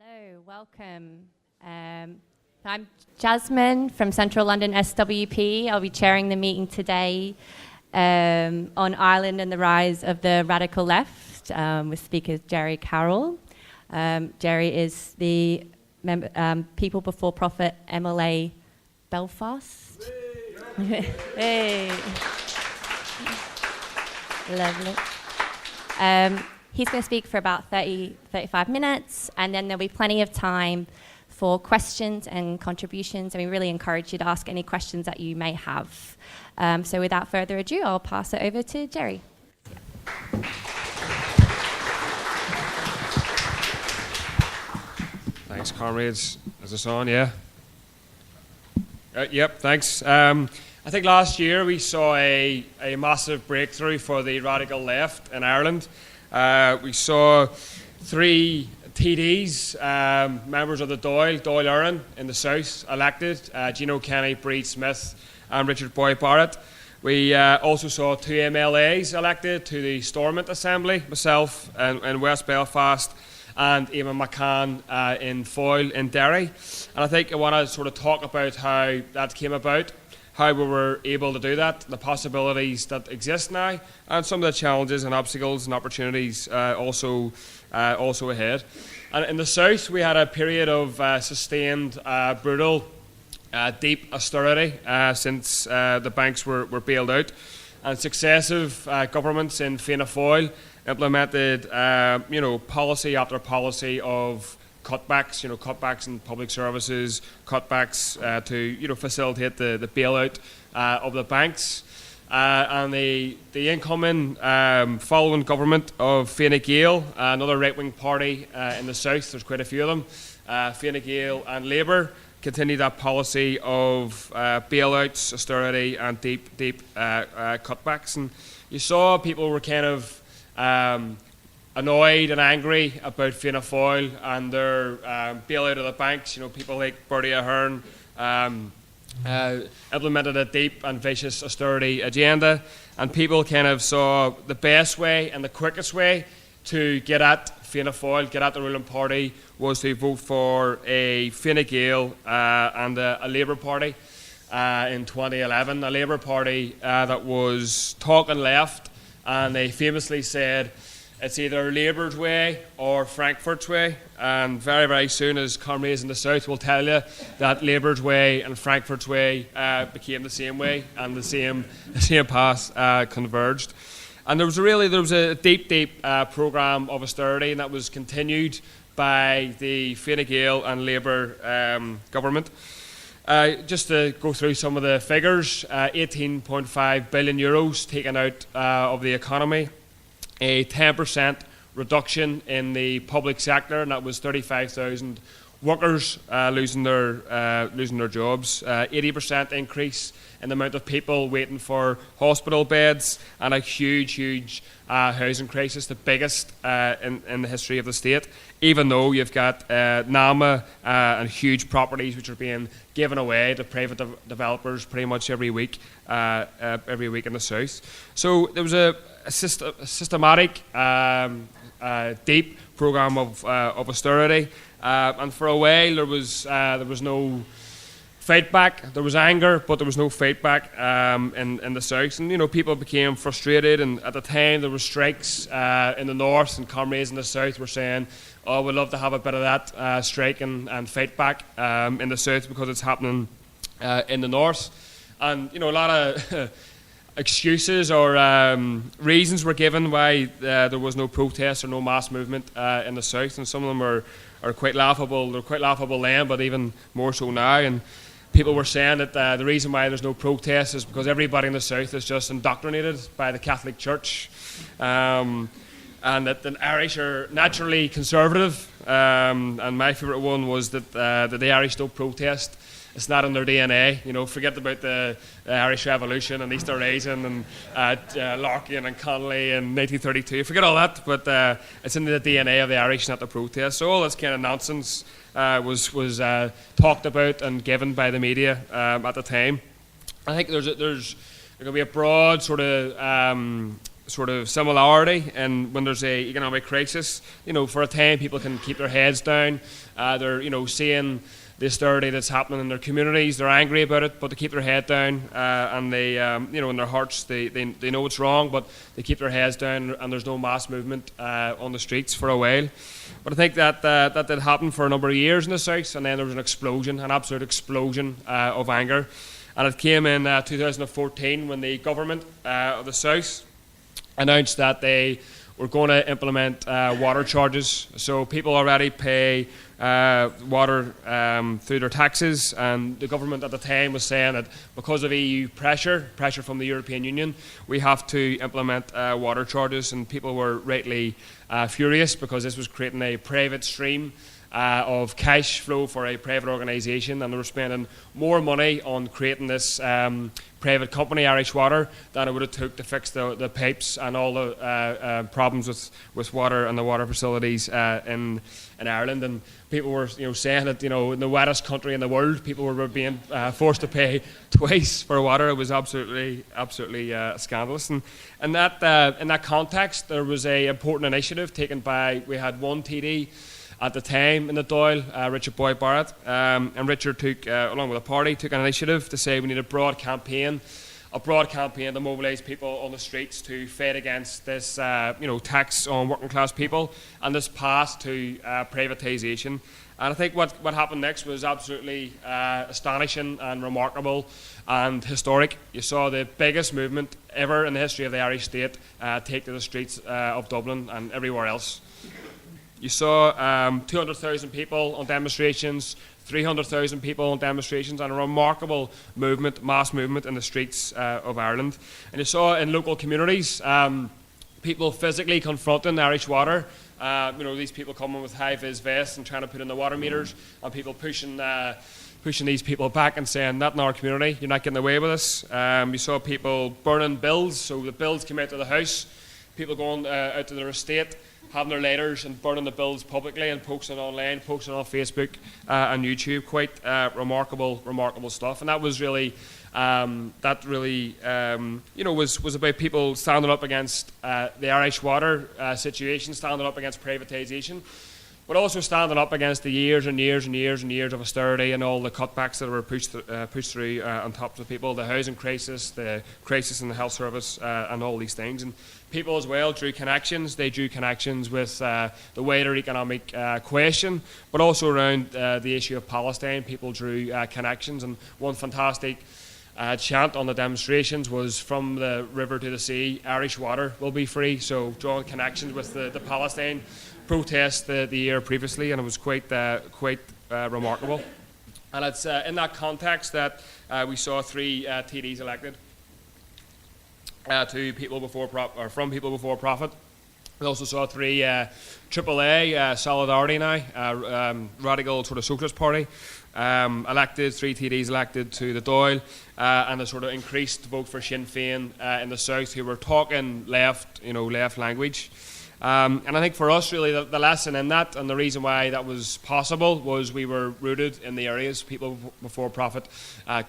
Hello, welcome. I'm Jasmine from Central London SWP. I'll be chairing the meeting today on Ireland and the rise of the radical left with speaker Gerry Carroll. Gerry is the People Before Profit MLA Belfast. Hey. Lovely. He's going to speak for about 35 minutes, and then there'll be plenty of time for questions and contributions, and we really encourage you to ask any questions that you may have. So without further ado, I'll pass it over to Gerry. Thanks, comrades. Is this on? Yeah? Yep, thanks. I think last year we saw a massive breakthrough for the radical left in Ireland. We saw three TDs, members of the Dáil Éireann in the south, elected, Gino Kenny, Breed Smith and Richard Boy Barrett. We also saw two MLAs elected to the Stormont Assembly, myself in West Belfast and Eamon McCann in Foyle in Derry. And I think I want to sort of talk about how that came about, how we were able to do that, the possibilities that exist now, and some of the challenges and obstacles and opportunities also ahead. And in the south, we had a period of sustained, brutal, deep austerity since the banks were bailed out, and successive governments in Fianna Fáil implemented, policy after policy of cutbacks, cutbacks in public services, cutbacks to, facilitate the bailout of the banks. And the incoming following government of Fine Gael, another right-wing party in the south, there's quite a few of them, Fine Gael and Labour, continued that policy of bailouts, austerity and deep cutbacks. And you saw people were kind of annoyed and angry about Fianna Fáil and their bailout of the banks. People like Bertie Ahern implemented a deep and vicious austerity agenda, and people kind of saw the best way and the quickest way to get at Fianna Fáil, get at the ruling party, was to vote for a Fine Gael and a Labour party in 2011, a Labour party that was talking left, and they famously said, it's either Labour's way or Frankfurt's way, and very, very soon, as comrades in the south will tell you, that Labour's way and Frankfurt's way became the same way, and the same path converged. And there was a deep programme of austerity, and that was continued by the Fine Gael and Labour government. Just to go through some of the figures, 18.5 billion euros taken out of the economy, a 10% reduction in the public sector, and that was 35,000 workers losing their jobs. 80% increase in the amount of people waiting for hospital beds, and a huge housing crisis, the biggest in the history of the state. Even though you've got NAMA and huge properties which are being given away to private developers pretty much every week in the south. So there was a systematic, deep programme of austerity, and for a while there was no fight back. There was anger, but there was no fight back in the south, and people became frustrated. And at the time there were strikes in the north, and comrades in the south were saying, "Oh, we'd love to have a bit of that strike and fight back in the south because it's happening in the north." And a lot of excuses or reasons were given why there was no protest or no mass movement in the south, and some of them are quite laughable. They're quite laughable then, but even more so now. And people were saying that the reason why there's no protest is because everybody in the south is just indoctrinated by the Catholic Church, and that the Irish are naturally conservative. And my favourite one was that the Irish don't protest. It's not in their DNA. Forget about the Irish Revolution and Easter Rising and Larkin and Connolly and 1932. Forget all that, but it's in the DNA of the Irish not to protest. So all this kind of nonsense was talked about and given by the media at the time. I think there's going to be a broad sort of sort of similarity, and when there's a economic crisis, for a time people can keep their heads down. They're seeing the austerity that's happening in their communities. They're angry about it, but they keep their head down, and they, in their hearts, they know it's wrong, but they keep their heads down, and there's no mass movement on the streets for a while. But I think that did happen for a number of years in the South, and then there was an absolute explosion of anger. And it came in 2014 when the government of the South announced that they were going to implement water charges. So people already pay water through their taxes, and the government at the time was saying that because of EU pressure from the European Union, we have to implement water charges, and people were rightly furious because this was creating a private stream of cash flow for a private organisation, and they were spending more money on creating this private company, Irish Water, than it would have took to fix the pipes and all the problems with water and the water facilities in Ireland. And people were saying that in the wettest country in the world, people were being forced to pay twice for water. It was absolutely scandalous. And in that context, there was a important initiative taken by, we had one TD at the time in the Dáil, Richard Boyd Barrett, and Richard took, along with a party, took an initiative to say we need a broad campaign to mobilise people on the streets to fight against this, tax on working class people and this path to privatisation. And I think what happened next was absolutely astonishing and remarkable and historic. You saw the biggest movement ever in the history of the Irish state take to the streets of Dublin and everywhere else. You saw 200,000 people on demonstrations, 300,000 people on demonstrations, and a remarkable movement, mass movement in the streets of Ireland. And you saw in local communities people physically confronting Irish Water. These people coming with high-vis vests and trying to put in the water meters, and people pushing these people back and saying, "Not in our community, you're not getting away with this." You saw people burning bills, so the bills came out to the house, people going out to their estate, having their lighters and burning the bills publicly and posting online, posting on Facebook and YouTube. Quite remarkable stuff. And that was really, was about people standing up against the Irish Water situation, standing up against privatisation, but also standing up against the years and years and years and years of austerity and all the cutbacks that were pushed through on top of the people, the housing crisis, the crisis in the health service, and all these things. And people as well drew connections. They drew connections with the wider economic question, but also around the issue of Palestine. People drew connections, and one fantastic chant on the demonstrations was, "From the river to the sea, Irish water will be free." So drawing connections with the Palestine protest the year previously, and it was quite remarkable. And it's in that context that we saw 3 TDs elected from People Before Profit. We also saw 3 AAA, Solidarity now, radical sort of socialist party, elected, 3 TDs elected to the Dáil, and a sort of increased vote for Sinn Féin in the South, who were talking left language. And I think for us, really, the lesson in that, and the reason why that was possible, was we were rooted in the areas. People Before Profit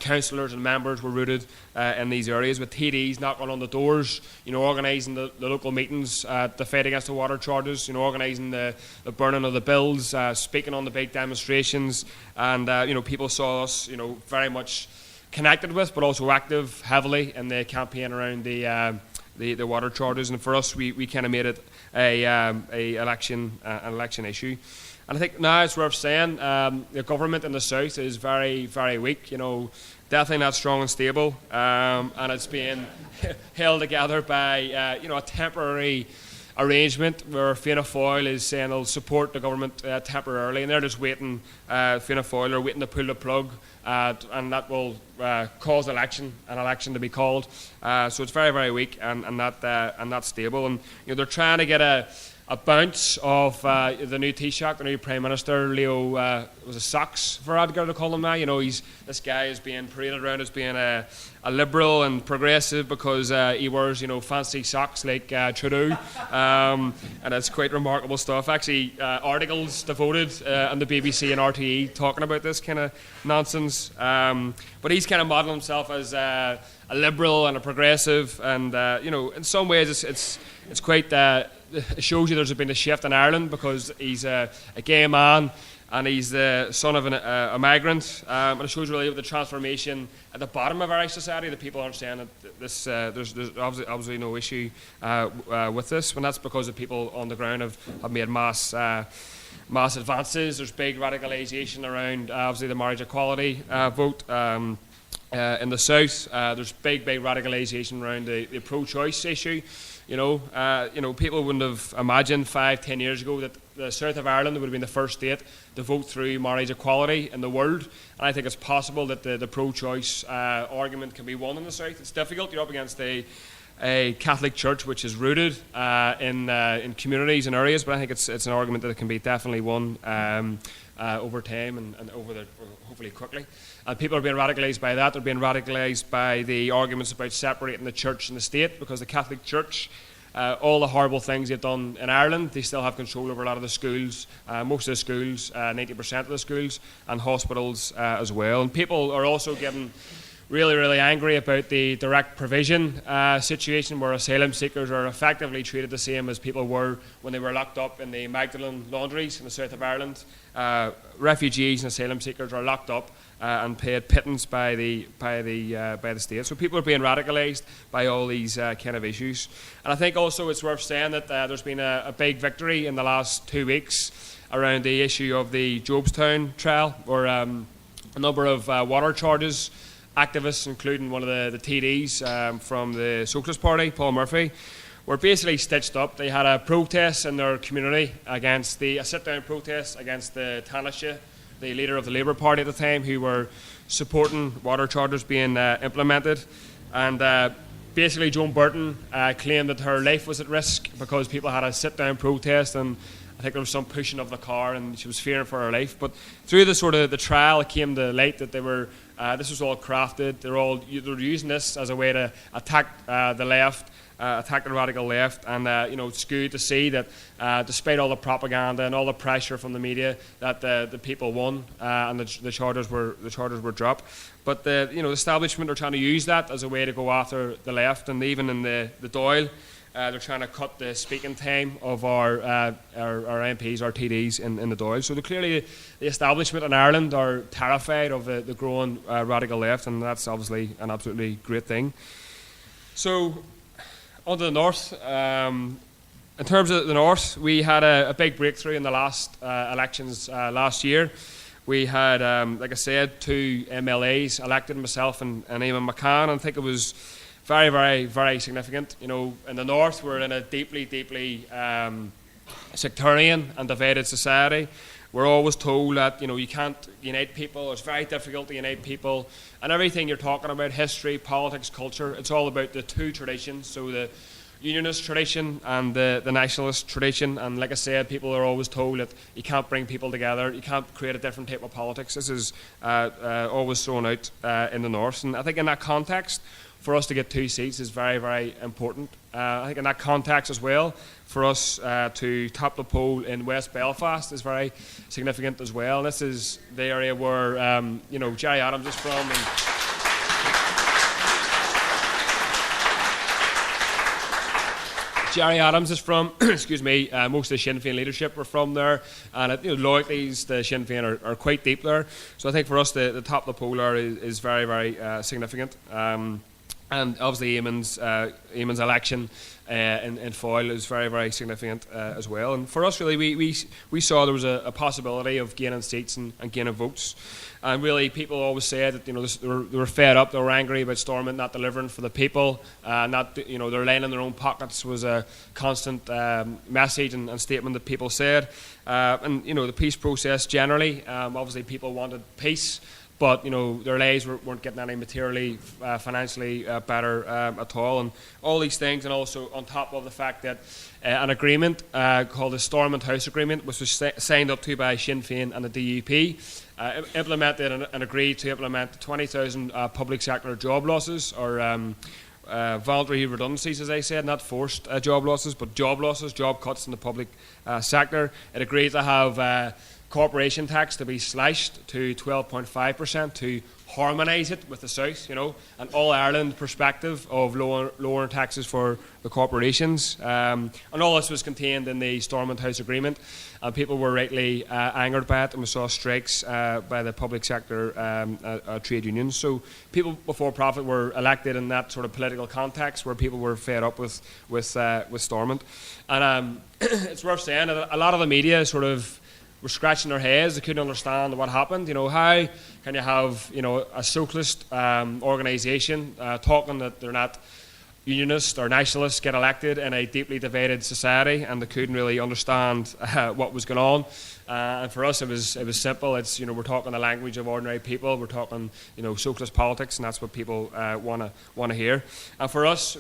councillors and members were rooted in these areas, with TDs knocking on the doors, organising the local meetings to fight against the water charges, organising the burning of the bills, speaking on the big demonstrations, and people saw us, very much connected with, but also active heavily in the campaign around the water charges. And for us, we kind of made it an election issue. And I think now it's worth saying the government in the South is very, very weak. Definitely not strong and stable, and it's being held together by a temporary arrangement where Fianna Fáil is saying they'll support the government temporarily, and they're just waiting. Fianna Fáil are waiting to pull the plug, and that will cause an election to be called. So it's very, very weak and not stable. And they're trying to get a a bounce of the new Taoiseach, the new Prime Minister, Leo, was it Socks for Edgar to call him now? You know, this guy is being paraded around as being a liberal and progressive because he wears, you know, fancy socks like Trudeau, and it's quite remarkable stuff. Actually, articles devoted on the BBC and RTE talking about this kind of nonsense. But he's kind of modelling himself as a liberal and a progressive, and you know, in some ways it's quite. It shows you there's been a shift in Ireland because he's a gay man and he's the son of a migrant, and it shows really the transformation at the bottom of Irish society that people understand that this there's obviously no issue with this, and that's because the people on the ground have made mass advances. There's big radicalisation around obviously the marriage equality vote. In the south, there's big radicalisation around the pro-choice issue. You know, people wouldn't have imagined 5-10 years ago that the south of Ireland would have been the first state to vote through marriage equality in the world. And I think it's possible that the pro-choice argument can be won in the south. It's difficult. You're up against a Catholic Church which is rooted in communities and areas, but I think it's an argument that can be definitely won over time and hopefully quickly. And people are being radicalised by that. They're being radicalised by the arguments about separating the church and the state, because the Catholic Church, all the horrible things they've done in Ireland, they still have control over a lot of the schools, most of the schools, 90% of the schools, and hospitals as well. And people are also getting really angry about the direct provision situation, where asylum seekers are effectively treated the same as people were when they were locked up in the Magdalen laundries in the south of Ireland. Refugees and asylum seekers are locked up and paid pittance by the state. So people are being radicalised by all these kind of issues. And I think also it's worth saying that there's been a big victory in the last 2 weeks around the issue of the Jobstown trial, where a number of water charges activists, including one of the TDs from the Socialist Party, Paul Murphy, were basically stitched up. They had a protest in their community against a sit-down protest against the Taoiseach, the leader of the Labour Party at the time, who were supporting water charters being implemented. And basically Joan Burton claimed that her life was at risk because people had a sit-down protest, and I think there was some pushing of the car and she was fearing for her life. But through the trial, it came to light that they were this was all crafted. They were using this as a way to attack the left, attack the radical left, and you know, it's good to see that despite all the propaganda and all the pressure from the media, that the people won and the charters were dropped. But the establishment are trying to use that as a way to go after the left, and even in the Dáil, they're trying to cut the speaking time of our MPs, our TDs in the Dáil. So clearly the establishment in Ireland are terrified of the growing radical left, and that's obviously an absolutely great thing. So on to the north. In terms of the north, we had a big breakthrough in the last elections last year. We had, like I said, 2 MLAs elected, myself and Eamon McCann, and I think it was very significant. You know, in the north, we're in a deeply sectarian and divided society. We're always told that, you know, you can't unite people. It's very difficult to unite people. And everything you're talking about, history, politics, culture, it's all about the 2 traditions. So the unionist tradition and the nationalist tradition. And like I said, people are always told that you can't bring people together. You can't create a different type of politics. This is always thrown out in the north. And I think in that context, for us to get 2 seats is very important. I think in that context as well, for us to top the poll in West Belfast is very significant as well. And this is the area where Gerry Adams is from. And Gerry Adams is from, excuse me, most of the Sinn Féin leadership are from there, and loyalties to Sinn Féin are quite deep there. So I think for us the top of the poll there is very significant. And obviously Eamon's election in Foyle is very significant as well. And for us, really, we saw there was a possibility of gaining seats and gaining votes. And really, people always said that they were fed up, they were angry about Stormont not delivering for the people, they're laying in their own pockets was a constant message and statement that people said. And the peace process generally, obviously people wanted peace. but their lives weren't getting any materially, financially better at all, and all these things, and also on top of the fact that an agreement called the Stormont House Agreement, which was signed up to by Sinn Féin and the DUP, implemented and agreed to implement 20,000 public sector job losses, or voluntary redundancies, as I said, not forced job losses, but job losses, job cuts in the public sector. It agreed to have corporation tax to be slashed to 12.5% to harmonise it with the South, an all-Ireland perspective of lower taxes for the corporations. And all this was contained in the Stormont House Agreement, and people were rightly angered by it, and we saw strikes by the public sector trade unions. So people before profit were elected in that sort of political context where people were fed up with Stormont. And it's worth saying that a lot of the media sort of were scratching their heads. They couldn't understand what happened. How can you have a socialist organisation talking that they're not unionists or nationalists get elected in a deeply divided society, and they couldn't really understand what was going on. And for us, it was simple. It's we're talking the language of ordinary people. We're talking socialist politics, and that's what people want to hear. And for us,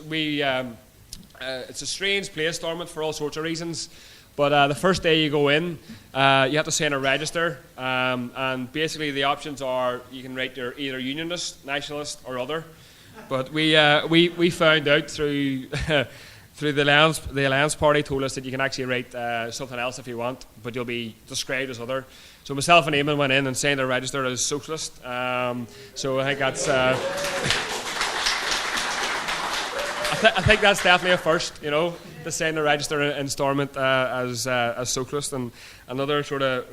it's a strange place, Stormont, for all sorts of reasons. But the first day you go in, you have to sign a register, and basically the options are you can write you're either unionist, nationalist, or other. But we found out through the Alliance Party told us that you can actually write something else if you want, but you'll be described as other. So myself and Eamon went in and signed a register as socialist. So I think that's. I think that's definitely a first, to sign the register in Stormont as socialist. And another sort of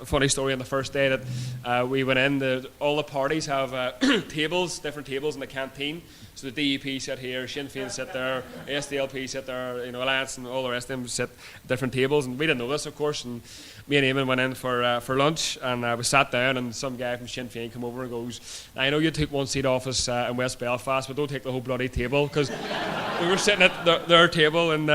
funny story on the first day that we went in, all the parties have different tables in the canteen. So the DUP sit here, Sinn Féin sit there, SDLP sit there, Alliance and all the rest of them sit at different tables. And we didn't know this, of course. And me and Eamon went in for lunch, and we sat down, and some guy from Sinn Féin came over and goes, "I know you took one seat off us in West Belfast, but don't take the whole bloody table," because we were sitting at their table in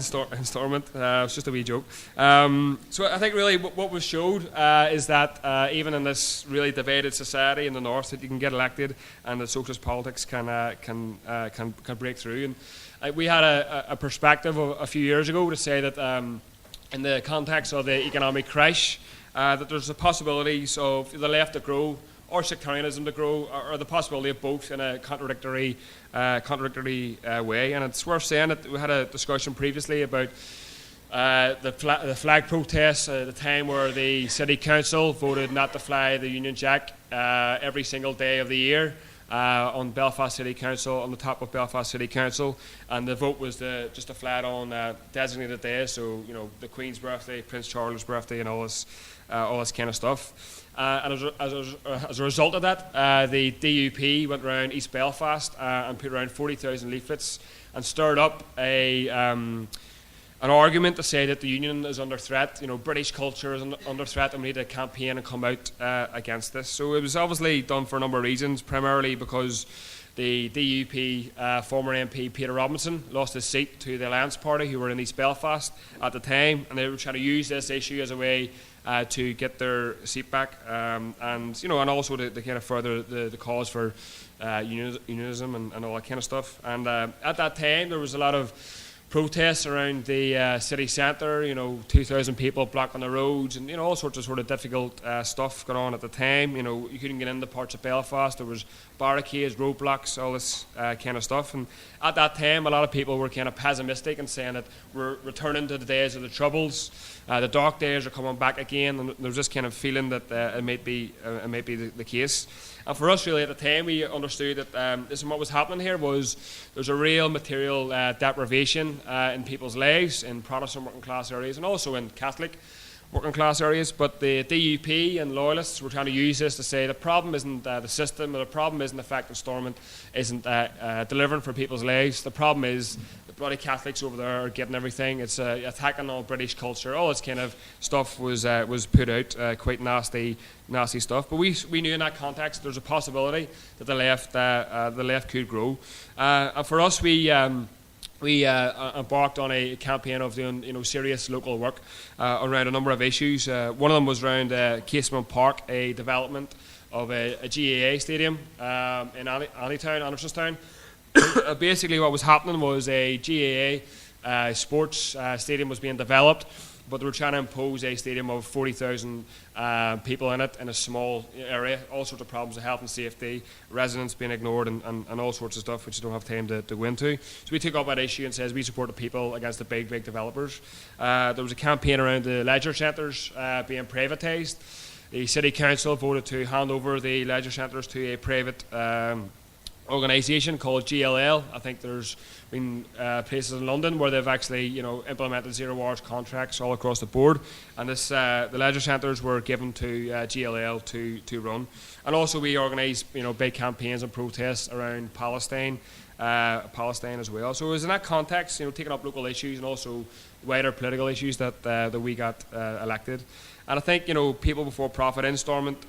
Stormont. It's just a wee joke. So I think really what was showed is that even in this really divided society in the north, that you can get elected, and that socialist politics can break through. And we had a perspective a few years ago to say that in the context of the economic crash, that there's the possibilities of the left to grow or sectarianism to grow, or the possibility of both in a contradictory way. And it's worth saying that we had a discussion previously about the flag protests at the time where the City Council voted not to fly the Union Jack every single day of the year on Belfast City Council, on the top of Belfast City Council, and the vote was just to fly it on designated days, so the Queen's birthday, Prince Charles' birthday, and all this kind of stuff. And as a result of that, the DUP went around East Belfast and put around 40,000 leaflets and stirred up an argument to say that the union is under threat, British culture is under threat, and we need to campaign and come out against this. So it was obviously done for a number of reasons, primarily because the DUP former MP Peter Robinson lost his seat to the Alliance Party, who were in East Belfast at the time, and they were trying to use this issue as a way to get their seat back, and also to kind of further the cause for unionism and all that kind of stuff. And at that time, there was a lot of protests around the city centre, 2,000 people blocking the roads, and all sorts of sort of difficult stuff going on at the time. You couldn't get into parts of Belfast. There was barricades, roadblocks, all this kind of stuff. And at that time, a lot of people were kind of pessimistic and saying that we're returning to the days of the Troubles. The dark days are coming back again, and there was this kind of feeling that it might be the case. And for us, really, at the time, we understood that this is what was happening here was there's a real material deprivation in people's lives in Protestant working class areas and also in Catholic working class areas. But the DUP and loyalists were trying to use this to say the problem isn't the system, or the problem isn't the fact that Stormont isn't delivering for people's lives. The problem is the bloody Catholics over there are getting everything. It's attacking all British culture. All this kind of stuff was put out, quite nasty stuff. But we knew in that context there's a possibility that the left could grow. And for us, we embarked on a campaign of doing serious local work around a number of issues. One of them was around Casement Park, a development of a GAA stadium in Andersonstown. Basically what was happening was a GAA sports stadium was being developed, but they were trying to impose a stadium of 40,000 people in it in a small area. All sorts of problems of health and safety, residents being ignored, and all sorts of stuff which you don't have time to go into. So we took up that issue and says we support the people against the big developers. There was a campaign around the leisure centres being privatised. The City Council voted to hand over the leisure centres to a private organisation called GLL. I think there's been places in London where they've actually, implemented 0 hours contracts all across the board, and this the leisure centres were given to GLL to run. And also we organised, big campaigns and protests around Palestine as well. So it was in that context, taking up local issues and also wider political issues that we got elected. And I think, people before profit installment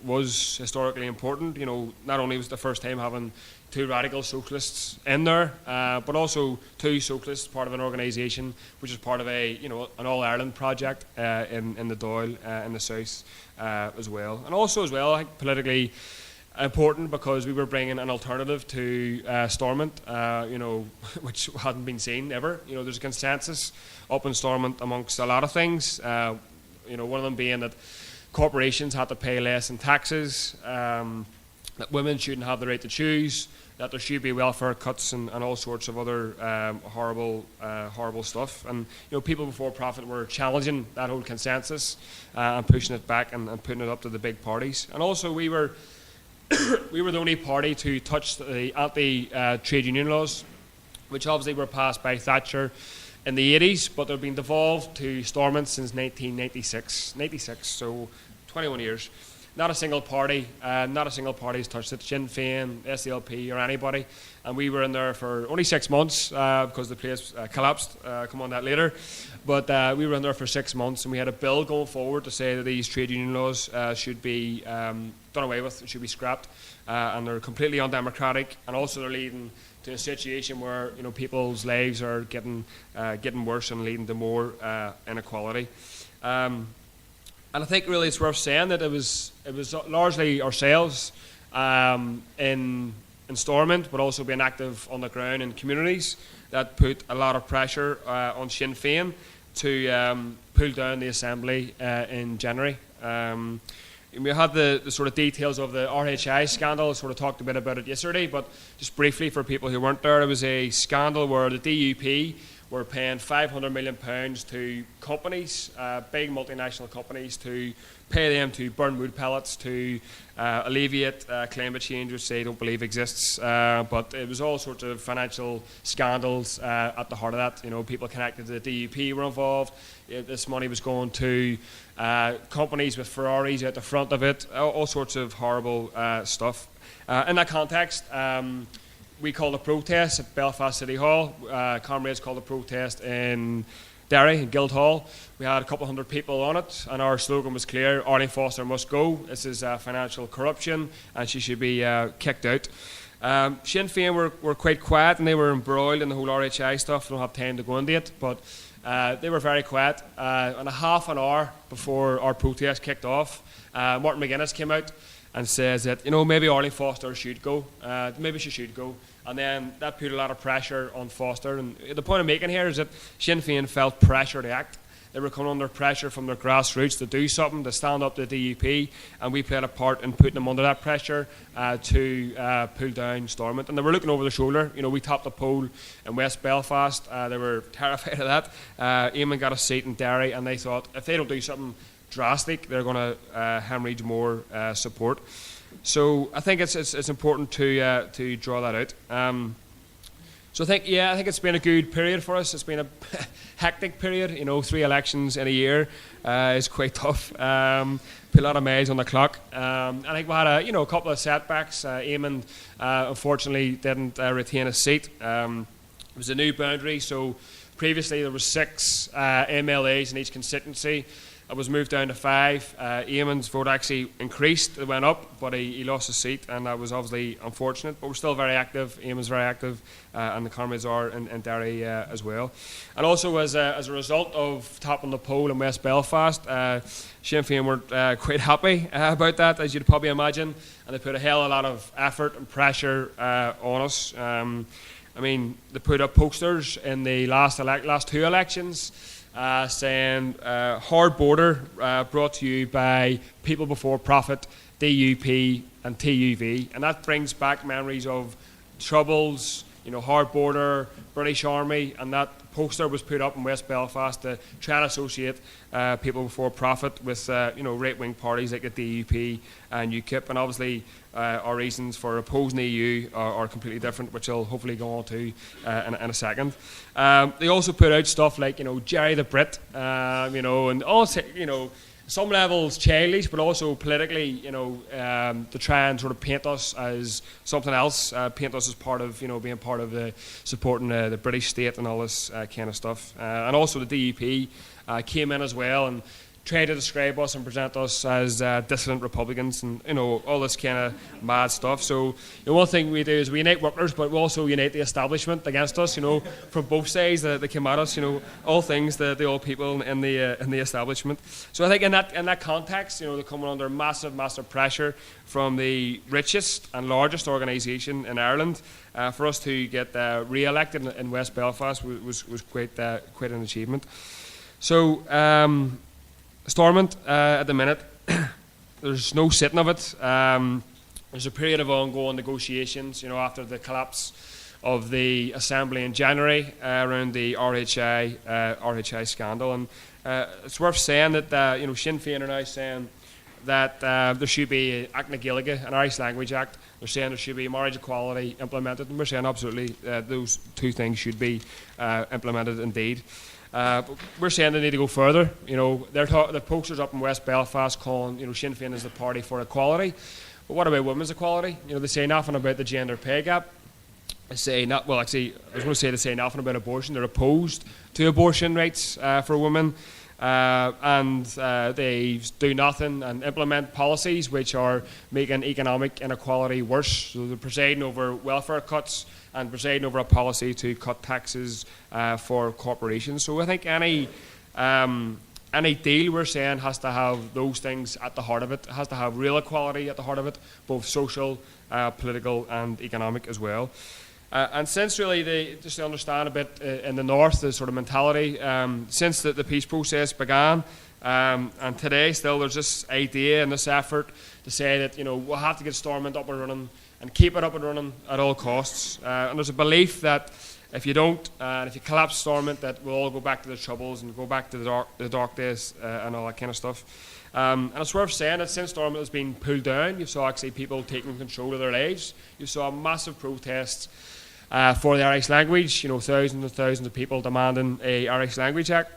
was historically important. Not only was it the first time having 2 radical socialists in there, but also 2 socialists part of an organisation which is part of an All-Ireland project in the Dáil in the south as well. And also as well, I think politically important because we were bringing an alternative to Stormont, which hadn't been seen ever. There's a consensus up in Stormont amongst a lot of things. One of them being that corporations had to pay less in taxes, that women shouldn't have the right to choose, that there should be welfare cuts and all sorts of other horrible stuff. And people before profit were challenging that whole consensus and pushing it back and putting it up to the big parties. And also we were the only party to touch the anti-trade union laws, which obviously were passed by Thatcher in the 80s, but they've been devolved to Stormont since 1996, so 21 years. Not a single party has touched it. Sinn Féin, SDLP, or anybody. And we were in there for only 6 months because the place collapsed. Come on that later. But we were in there for 6 months, and we had a bill going forward to say that these trade union laws should be done away with, should be scrapped, and they're completely undemocratic, and also they're leading to a situation where people's lives are getting worse and leading to more inequality. And I think really it's worth saying that it was largely ourselves in Stormont, but also being active on the ground in communities that put a lot of pressure on Sinn Féin to pull down the Assembly in January. We had the sort of details of the RHI scandal. I sort of talked a bit about it yesterday, but just briefly for people who weren't there, it was a scandal where the DUP were paying £500 million to companies, big multinational companies, to pay them to burn wood pellets to alleviate climate change, which they don't believe exists. But it was all sorts of financial scandals at the heart of that. People connected to the DUP were involved. This money was going to companies with Ferraris at the front of it, all sorts of horrible stuff. In that context, we called a protest at Belfast City Hall. Comrades called a protest in Derry, in Guildhall. We had a couple hundred people on it, and our slogan was clear: Arlene Foster must go. This is financial corruption, and she should be kicked out. Sinn Féin were quite quiet, and they were embroiled in the whole RHI stuff. I don't have time to go into it, but they were very quiet. And a half an hour before our protest kicked off, Martin McGuinness came out and says that, maybe Arlene Foster should go. Maybe she should go. And then that put a lot of pressure on Foster. And the point I'm making here is that Sinn Féin felt pressure to act. They were coming under pressure from their grassroots to do something, to stand up to the DUP, and we played a part in putting them under that pressure to pull down Stormont. And they were looking over their shoulder. We topped a poll in West Belfast. They were terrified of that. Eamon got a seat in Derry, and they thought if they don't do something drastic, they're going to hemorrhage more support. So I think it's important to draw that out. So I think it's been a good period for us. It's been a hectic period. 3 elections in a year is quite tough. Put a lot of miles on the clock. I think we had a couple of setbacks. Eamon unfortunately didn't retain a seat. It was a new boundary, so previously there was 6 MLAs in each constituency. It was moved down to 5. Eamon's vote actually increased. It went up, but he lost his seat, and that was obviously unfortunate. But we're still very active. Eamon's very active, and the comrades are in Derry as well. And also, as a result of topping the poll in West Belfast, Sinn Féin weren't quite happy about that, as you'd probably imagine, and they put a hell of a lot of effort and pressure on us. I mean, they put up posters in the last 2 elections saying hard border brought to you by People Before Profit, DUP and TUV, and that brings back memories of Troubles, hard border, British Army, and that poster was put up in West Belfast to try and associate People Before Profit with right-wing parties like the DUP and UKIP, and obviously our reasons for opposing the EU are completely different, which I'll hopefully go on to in a second. They also put out stuff like Gerry the Brit, and also some levels childish, but also politically, to try and sort of paint us as something else, paint us as part of, being part of the supporting the British state and all this kind of stuff. And also the DUP came in as well and tried to describe us and present us as dissident Republicans and all this kind of mad stuff. So one thing we do is we unite workers, but we also unite the establishment against us. From both sides that came at us. All things the old people in the establishment. So I think in that context, they're coming under massive pressure from the richest and largest organisation in Ireland. For us to get re-elected in West Belfast was quite an achievement. So. Stormont, at the minute, there's no sitting of it. There's a period of ongoing negotiations, after the collapse of the Assembly in January around the RHI scandal. And it's worth saying that Sinn Féin are now saying that there should be Act na Gaeilge, an Irish Language Act. They're saying there should be marriage equality implemented, and we're saying absolutely those two things should be implemented indeed. But we're saying they need to go further. The posters up in West Belfast calling Sinn Féin as the party for equality. But what about women's equality? They say nothing about the gender pay gap. They say not. Well, actually, I was going to say they say nothing about abortion. They're opposed to abortion rights for women, and they do nothing and implement policies which are making economic inequality worse. So they're presiding over welfare cuts and presiding over a policy to cut taxes for corporations. So I think any deal we're saying has to have those things at the heart of it. It has to have real equality at the heart of it, both social, political and economic as well. And since really, just to understand a bit in the north, the sort of mentality, since the peace process began, and today still there's this idea and this effort to say that we'll have to get Stormont up and running and keep it up and running at all costs. And there's a belief that if you don't, and if you collapse Stormont, that we'll all go back to the Troubles and go back to the dark days and all that kind of stuff. And it's worth saying that since Stormont has been pulled down, you saw actually people taking control of their lives. You saw massive protests for the Irish language, thousands and thousands of people demanding a Irish Language Act.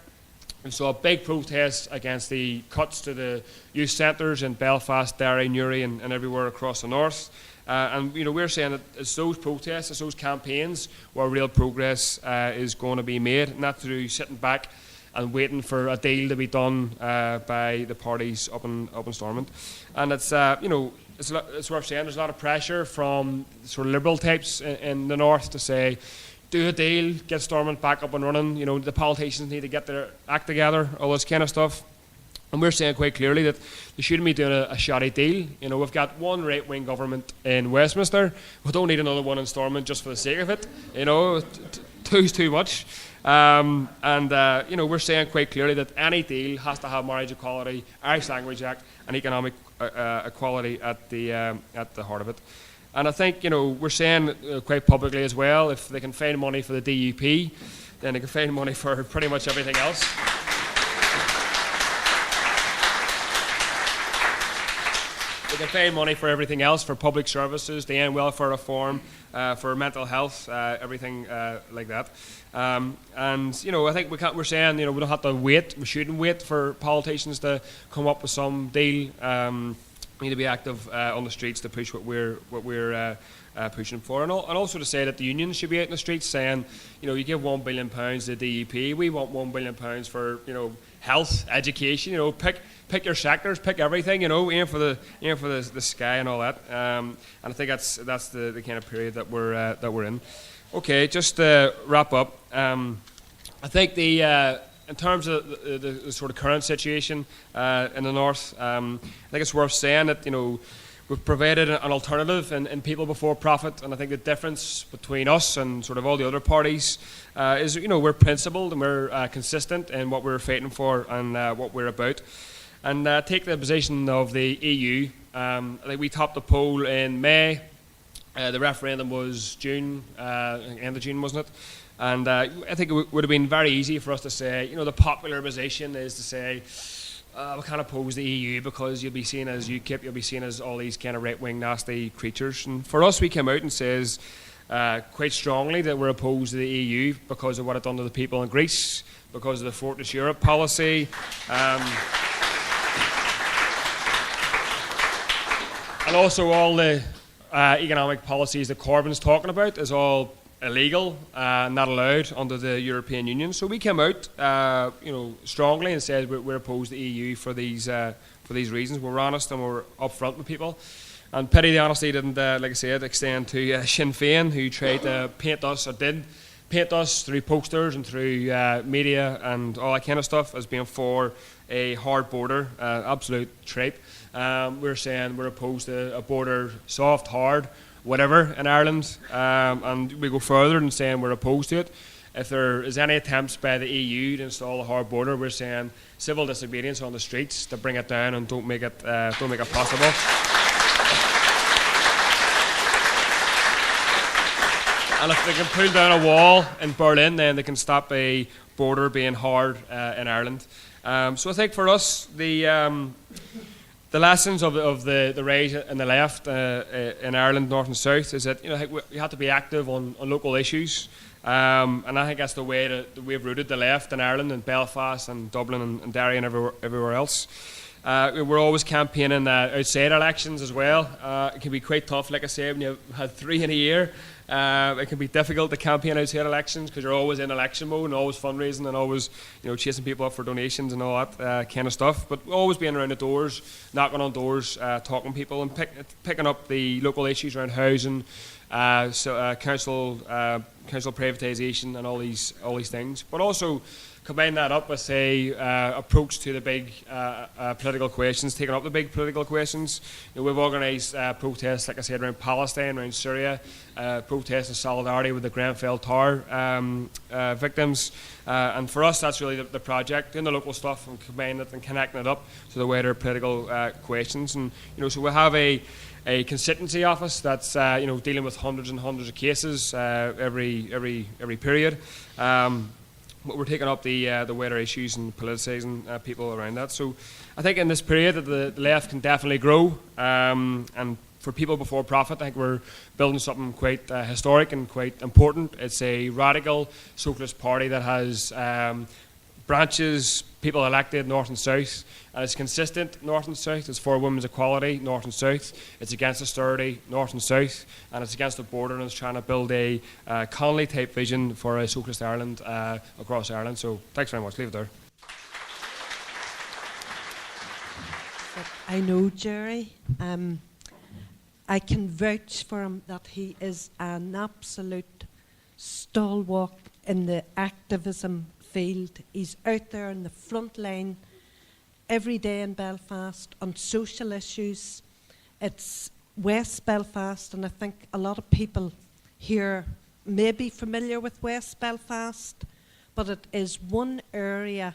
We saw big protests against the cuts to the youth centres in Belfast, Derry, Newry and everywhere across the north. And we're saying that it's those protests, it's those campaigns where real progress is going to be made, not through sitting back and waiting for a deal to be done by the parties up in Stormont. And it's it's worth saying there's a lot of pressure from sort of liberal types in the north to say, do a deal, get Stormont back up and running. The politicians need to get their act together, all this kind of stuff. And we're saying quite clearly that they shouldn't be doing a shoddy deal. We've got one right-wing government in Westminster. We don't need another one in Stormont just for the sake of it. Two's too much. We're saying quite clearly that any deal has to have marriage equality, Irish Language Act, and economic equality at the heart of it. And I think we're saying quite publicly as well, if they can find money for the DUP, then they can find money for pretty much everything else. They can find money for everything else, for public services, the end welfare reform, for mental health, everything like that. I think we're saying we don't have to wait. We shouldn't wait for politicians to come up with some deal We need to be active on the streets to push what we're pushing for, and also to say that the unions should be out in the streets saying, you give £1 billion to the DUP, we want £1 billion for health, education. Pick your sectors, pick everything. Aim for the sky and all that. And I think that's the kind of period that we're in. Okay, just to wrap up, I think in terms of the sort of current situation in the north, I think it's worth saying that we've provided an alternative in people before profit, and I think the difference between us and sort of all the other parties is we're principled and we're consistent in what we're fighting for and what we're about. And take the position of the EU. I think we topped the poll in May. The referendum was June, end of June, wasn't it? And I think it would have been very easy for us to say, the popular position is to say, we can't oppose the EU because you'll be seen as UKIP, you'll be seen as all these kind of right-wing nasty creatures. And for us, we came out and says quite strongly that we're opposed to the EU because of what it's done to the people in Greece, because of the Fortress Europe policy. And also all the economic policies that Corbyn's talking about is all illegal, not allowed under the European Union. So we came out, strongly and said we're opposed to the EU for these reasons. We're honest and we're upfront with people. And pity the honesty didn't, like I said, extend to Sinn Féin, who tried to paint us through posters and through media and all that kind of stuff as being for a hard border, absolute tripe. We're saying we're opposed to a border, soft, hard, whatever, in Ireland, and we go further than saying we're opposed to it. If there is any attempts by the EU to install a hard border, we're saying civil disobedience on the streets to bring it down and don't make it possible. And if they can pull down a wall in Berlin, then they can stop a border being hard in Ireland. So I think for us, the lessons of the right and the left in Ireland, north and south, is that we have to be active on local issues, and I think that's the way that we've rooted the left in Ireland and Belfast and Dublin and Derry and everywhere else. We're always campaigning outside elections as well. It can be quite tough, like I said, when you've had 3 in a year. It can be difficult to campaign outside elections because you're always in election mode and always fundraising and always chasing people up for donations and all that kind of stuff. But always being around the doors, knocking on doors, talking to people and picking up the local issues around housing, council privatisation and all these things. But also combine that up with approach to the big political questions, taking up the big political questions. We've organised protests, like I said, around Palestine, around Syria, protests in solidarity with the Grenfell Tower victims. And for us, that's really the project, doing the local stuff and combining it and connecting it up to the wider political questions. And so we have a constituency office that's dealing with hundreds and hundreds of cases every period. But we're taking up the wider issues and politicising people around that. So I think in this period that the left can definitely grow. And for people before profit, I think we're building something quite historic and quite important. It's a radical socialist party that has branches, people elected north and south, and it's consistent north and south. It's for women's equality north and south. It's against austerity north and south, and it's against the border, and it's trying to build a Connolly type vision for a socialist Ireland across Ireland. So thanks very much. Leave it there. I know Gerry. I can vouch for him that he is an absolute stalwart in the activism field. He's out there in the front line every day in Belfast on social issues. It's West Belfast, and I think a lot of people here may be familiar with West Belfast, but it is one area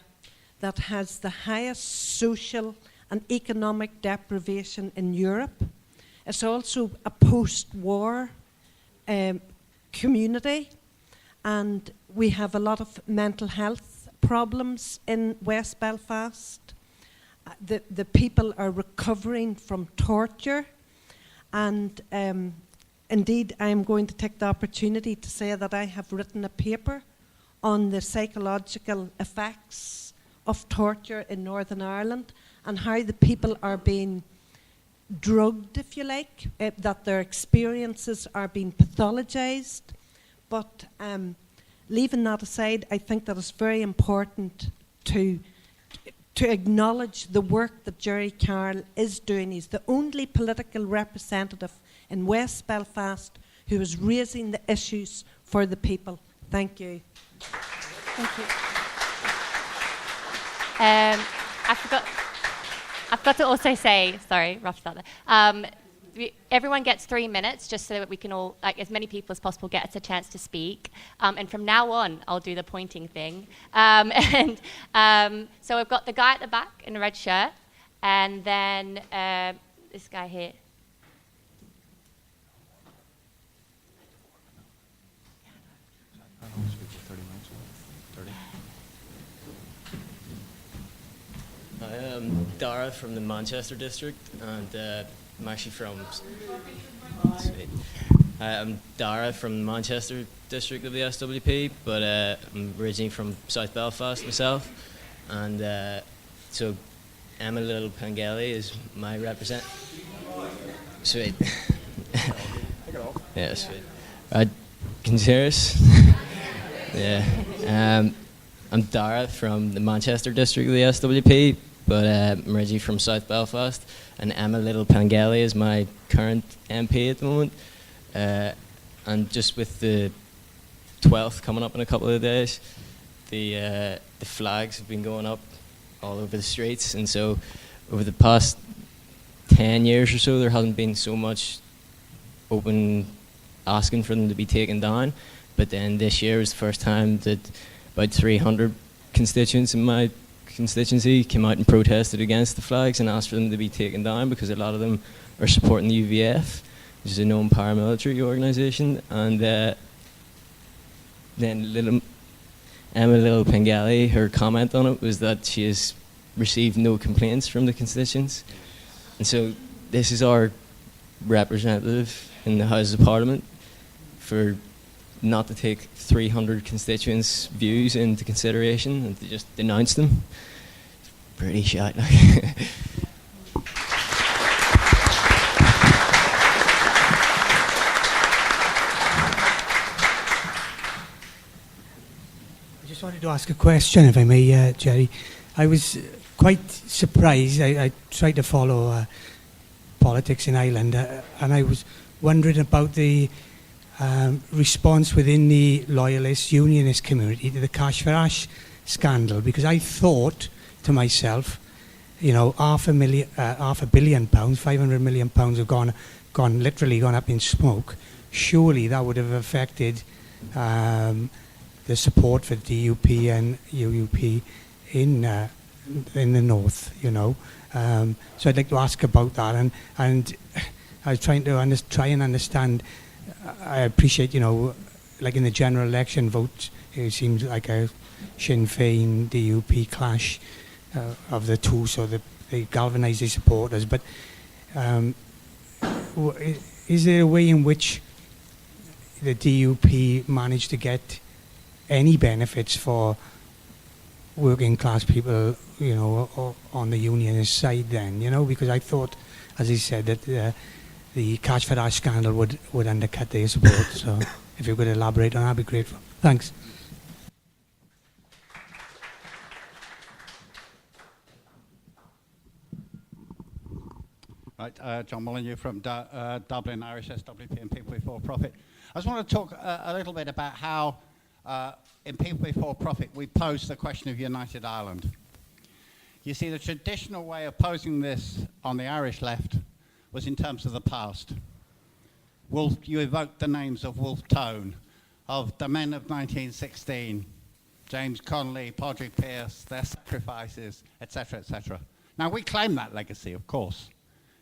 that has the highest social and economic deprivation in Europe. It's also a post-war community, and we have a lot of mental health problems in West Belfast. The people are recovering from torture, and indeed I'm going to take the opportunity to say that I have written a paper on the psychological effects of torture in Northern Ireland and how the people are being drugged, if you like, that their experiences are being pathologized. But leaving that aside, I think that it's very important to acknowledge the work that Gerry Carroll is doing. He's the only political representative in West Belfast who is raising the issues for the people. Thank you. Thank you. I forgot to also say, sorry, rough start there. Everyone gets 3 minutes just so that we can all, like, as many people as possible get a chance to speak. And from now on, I'll do the pointing thing. So we've got the guy at the back in the red shirt, and then this guy here. I am Dara from the Manchester district, and I'm actually from. Sweet. I'm Dara from the Manchester district of the SWP, but I'm originally from South Belfast myself, and so Emma Little Pangeli is my representative. Sweet. Yeah, sweet. Can you hear us? Yeah. I'm Dara from the Manchester district of the SWP, but I'm originally from South Belfast, and Emma Little Pangeli is my current MP at the moment. And just with the 12th coming up in a couple of days, the flags have been going up all over the streets, and so over the past 10 years or so, there hasn't been so much open asking for them to be taken down. But then this year was the first time that about 300 constituents in my constituency came out and protested against the flags and asked for them to be taken down, because a lot of them are supporting the UVF, which is a known paramilitary organisation. And then Emma Little Pangeli, her comment on it was that she has received no complaints from the constituents. And so this is our representative in the House of Parliament for not to take 300 constituents' views into consideration and to just denounce them. It's pretty shite. I just wanted to ask a question, if I may, Gerry. I was quite surprised. I tried to follow politics in Ireland, and I was wondering about the response within the loyalist unionist community to the Cash for Ash scandal, because I thought to myself, you know, £500 million, £500 million have literally gone up in smoke. Surely that would have affected the support for DUP and UUP in the north, you know. So I'd like to ask about that, and I was trying to try and understand. I appreciate, you know, like in the general election vote, it seems like a Sinn Féin DUP clash of the two, so that they galvanise their supporters. But is there a way in which the DUP managed to get any benefits for working class people, you know, on the unionist side then, you know? Because I thought, as he said, that the Cash for Ash scandal would undercut their support. So if you could elaborate on that, I'd be grateful. Thanks. Right, John Molyneux from Dublin, Irish SWP and People Before Profit. I just want to talk a little bit about how in People Before Profit we posed the question of United Ireland. You see, the traditional way of posing this on the Irish left was in terms of the past. You evoked the names of Wolfe Tone, of the men of 1916, James Connolly, Padraig Pearse, their sacrifices, etc., etc. Now, we claim that legacy, of course,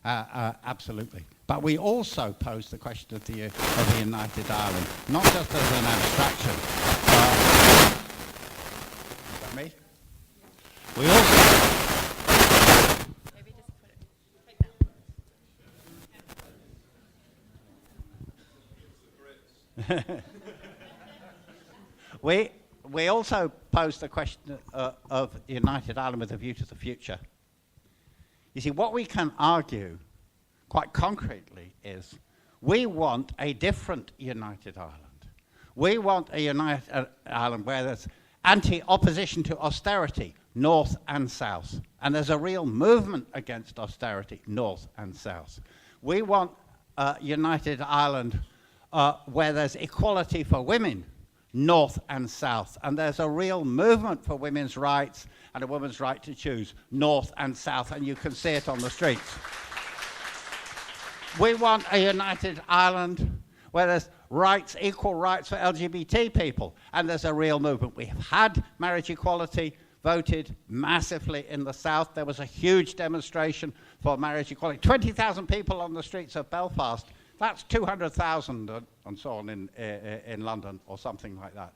absolutely. But we also posed the question of the United Ireland, not just as an abstraction. Is that me? We also... We also posed the question of United Ireland with a view to the future. You see, what we can argue quite concretely, is we want a different united Ireland. We want a united Ireland where there's anti-opposition to austerity, north and south. And there's a real movement against austerity, north and south. We want a united Ireland where there's equality for women, north and south. And there's a real movement for women's rights and a woman's right to choose, north and south. And you can see it on the streets. We want a united Ireland where there's rights, equal rights for LGBT people. And there's a real movement. We have had marriage equality voted massively in the south. There was a huge demonstration for marriage equality. 20,000 people on the streets of Belfast. That's 200,000 and so on in London or something like that.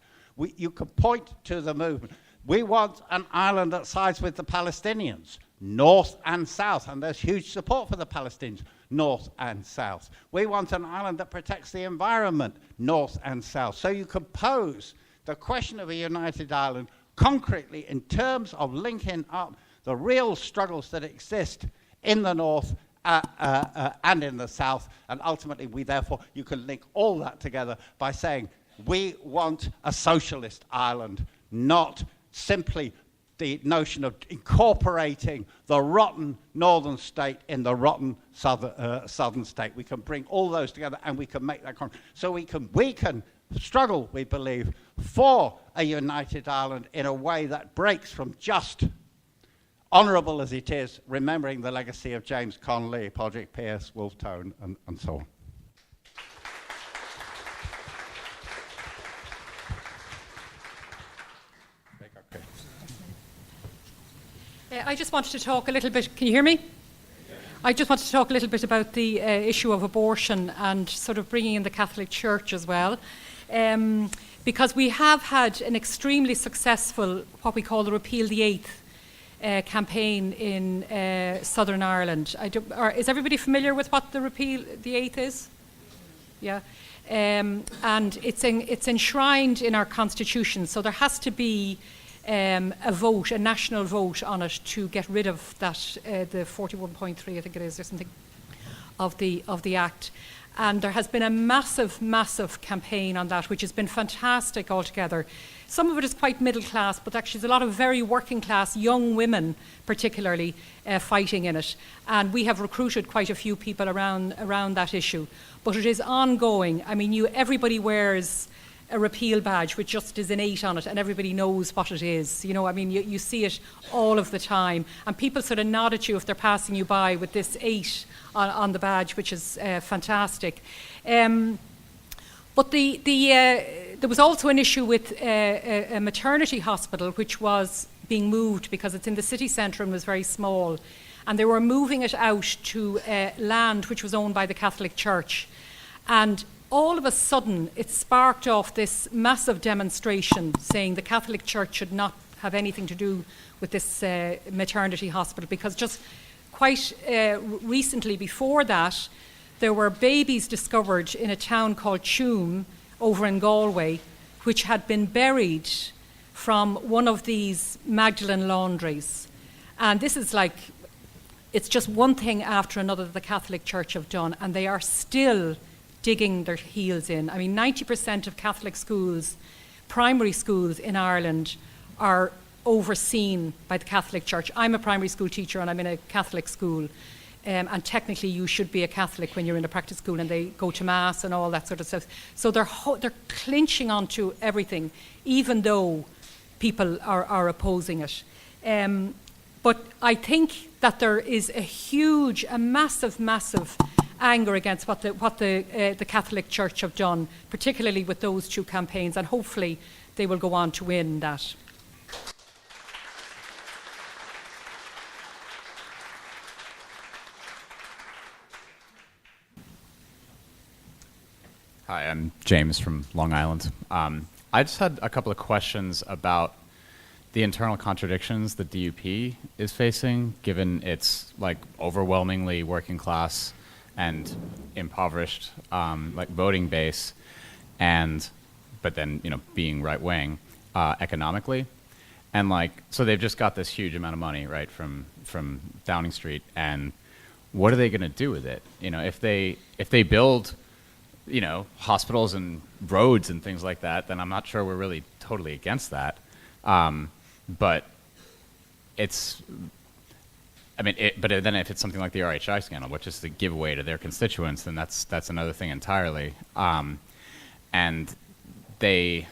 You can point to the movement. We want an Ireland that sides with the Palestinians, north and south, and there's huge support for the Palestinians, north and south. We want an Ireland that protects the environment, north and south. So you can pose the question of a united Ireland concretely in terms of linking up the real struggles that exist in the north and in the south, and ultimately you can link all that together by saying we want a socialist Ireland, not simply the notion of incorporating the rotten northern state in the rotten southern state. We can bring all those together and we can make that so we can struggle, we believe, for a united Ireland in a way that breaks from just honourable as it is, remembering the legacy of James Connolly, Padraig Pearse, Wolfe Tone, and so on. I just wanted to talk a little bit. Can you hear me? I just wanted to talk a little bit about the issue of abortion and sort of bringing in the Catholic Church as well. Because we have had an extremely successful, what we call the Repeal the Eighth campaign in Southern Ireland. Is everybody familiar with what the Repeal the Eighth is? Yeah. And it's enshrined in our constitution, so there has to be a vote, a national vote on it to get rid of that, the 41.3, I think it is, or something, of the Act. And there has been a massive, massive campaign on that, which has been fantastic altogether. Some of it is quite middle class, but actually there's a lot of very working class, young women particularly, fighting in it. And we have recruited quite a few people around that issue. But it is ongoing. I mean, everybody wears a repeal badge which just is an 8 on it, and everybody knows what it is. You know, I mean, you see it all of the time, and people sort of nod at you if they're passing you by with this 8 on the badge, which is fantastic. But there was also an issue with a maternity hospital which was being moved because it's in the city centre and was very small, and they were moving it out to land which was owned by the Catholic Church. And all of a sudden, it sparked off this massive demonstration saying the Catholic Church should not have anything to do with this maternity hospital, because just quite recently before that, there were babies discovered in a town called Tuam over in Galway, which had been buried from one of these Magdalene laundries. And this is like, it's just one thing after another that the Catholic Church have done, and they are still digging their heels in. I mean, 90% of Catholic schools, primary schools in Ireland, are overseen by the Catholic Church. I'm a primary school teacher and I'm in a Catholic school. And technically you should be a Catholic when you're in a practice school, and they go to Mass and all that sort of stuff. So they're clinching onto everything, even though people are opposing it. But I think that there is a massive anger against what the Catholic Church have done, particularly with those two campaigns, and hopefully they will go on to win that. Hi, I'm James from Long Island. I just had a couple of questions about the internal contradictions the DUP is facing, given its overwhelmingly working class and impoverished voting base, but then being right wing economically, and so they've just got this huge amount of money right from Downing Street, and what are they going to do with it? You know, if they build, you know, hospitals and roads and things like that, then I'm not sure we're really totally against that. But it's, I mean, but then if it's something like the RHI scandal, which is the giveaway to their constituents, then that's another thing entirely. And they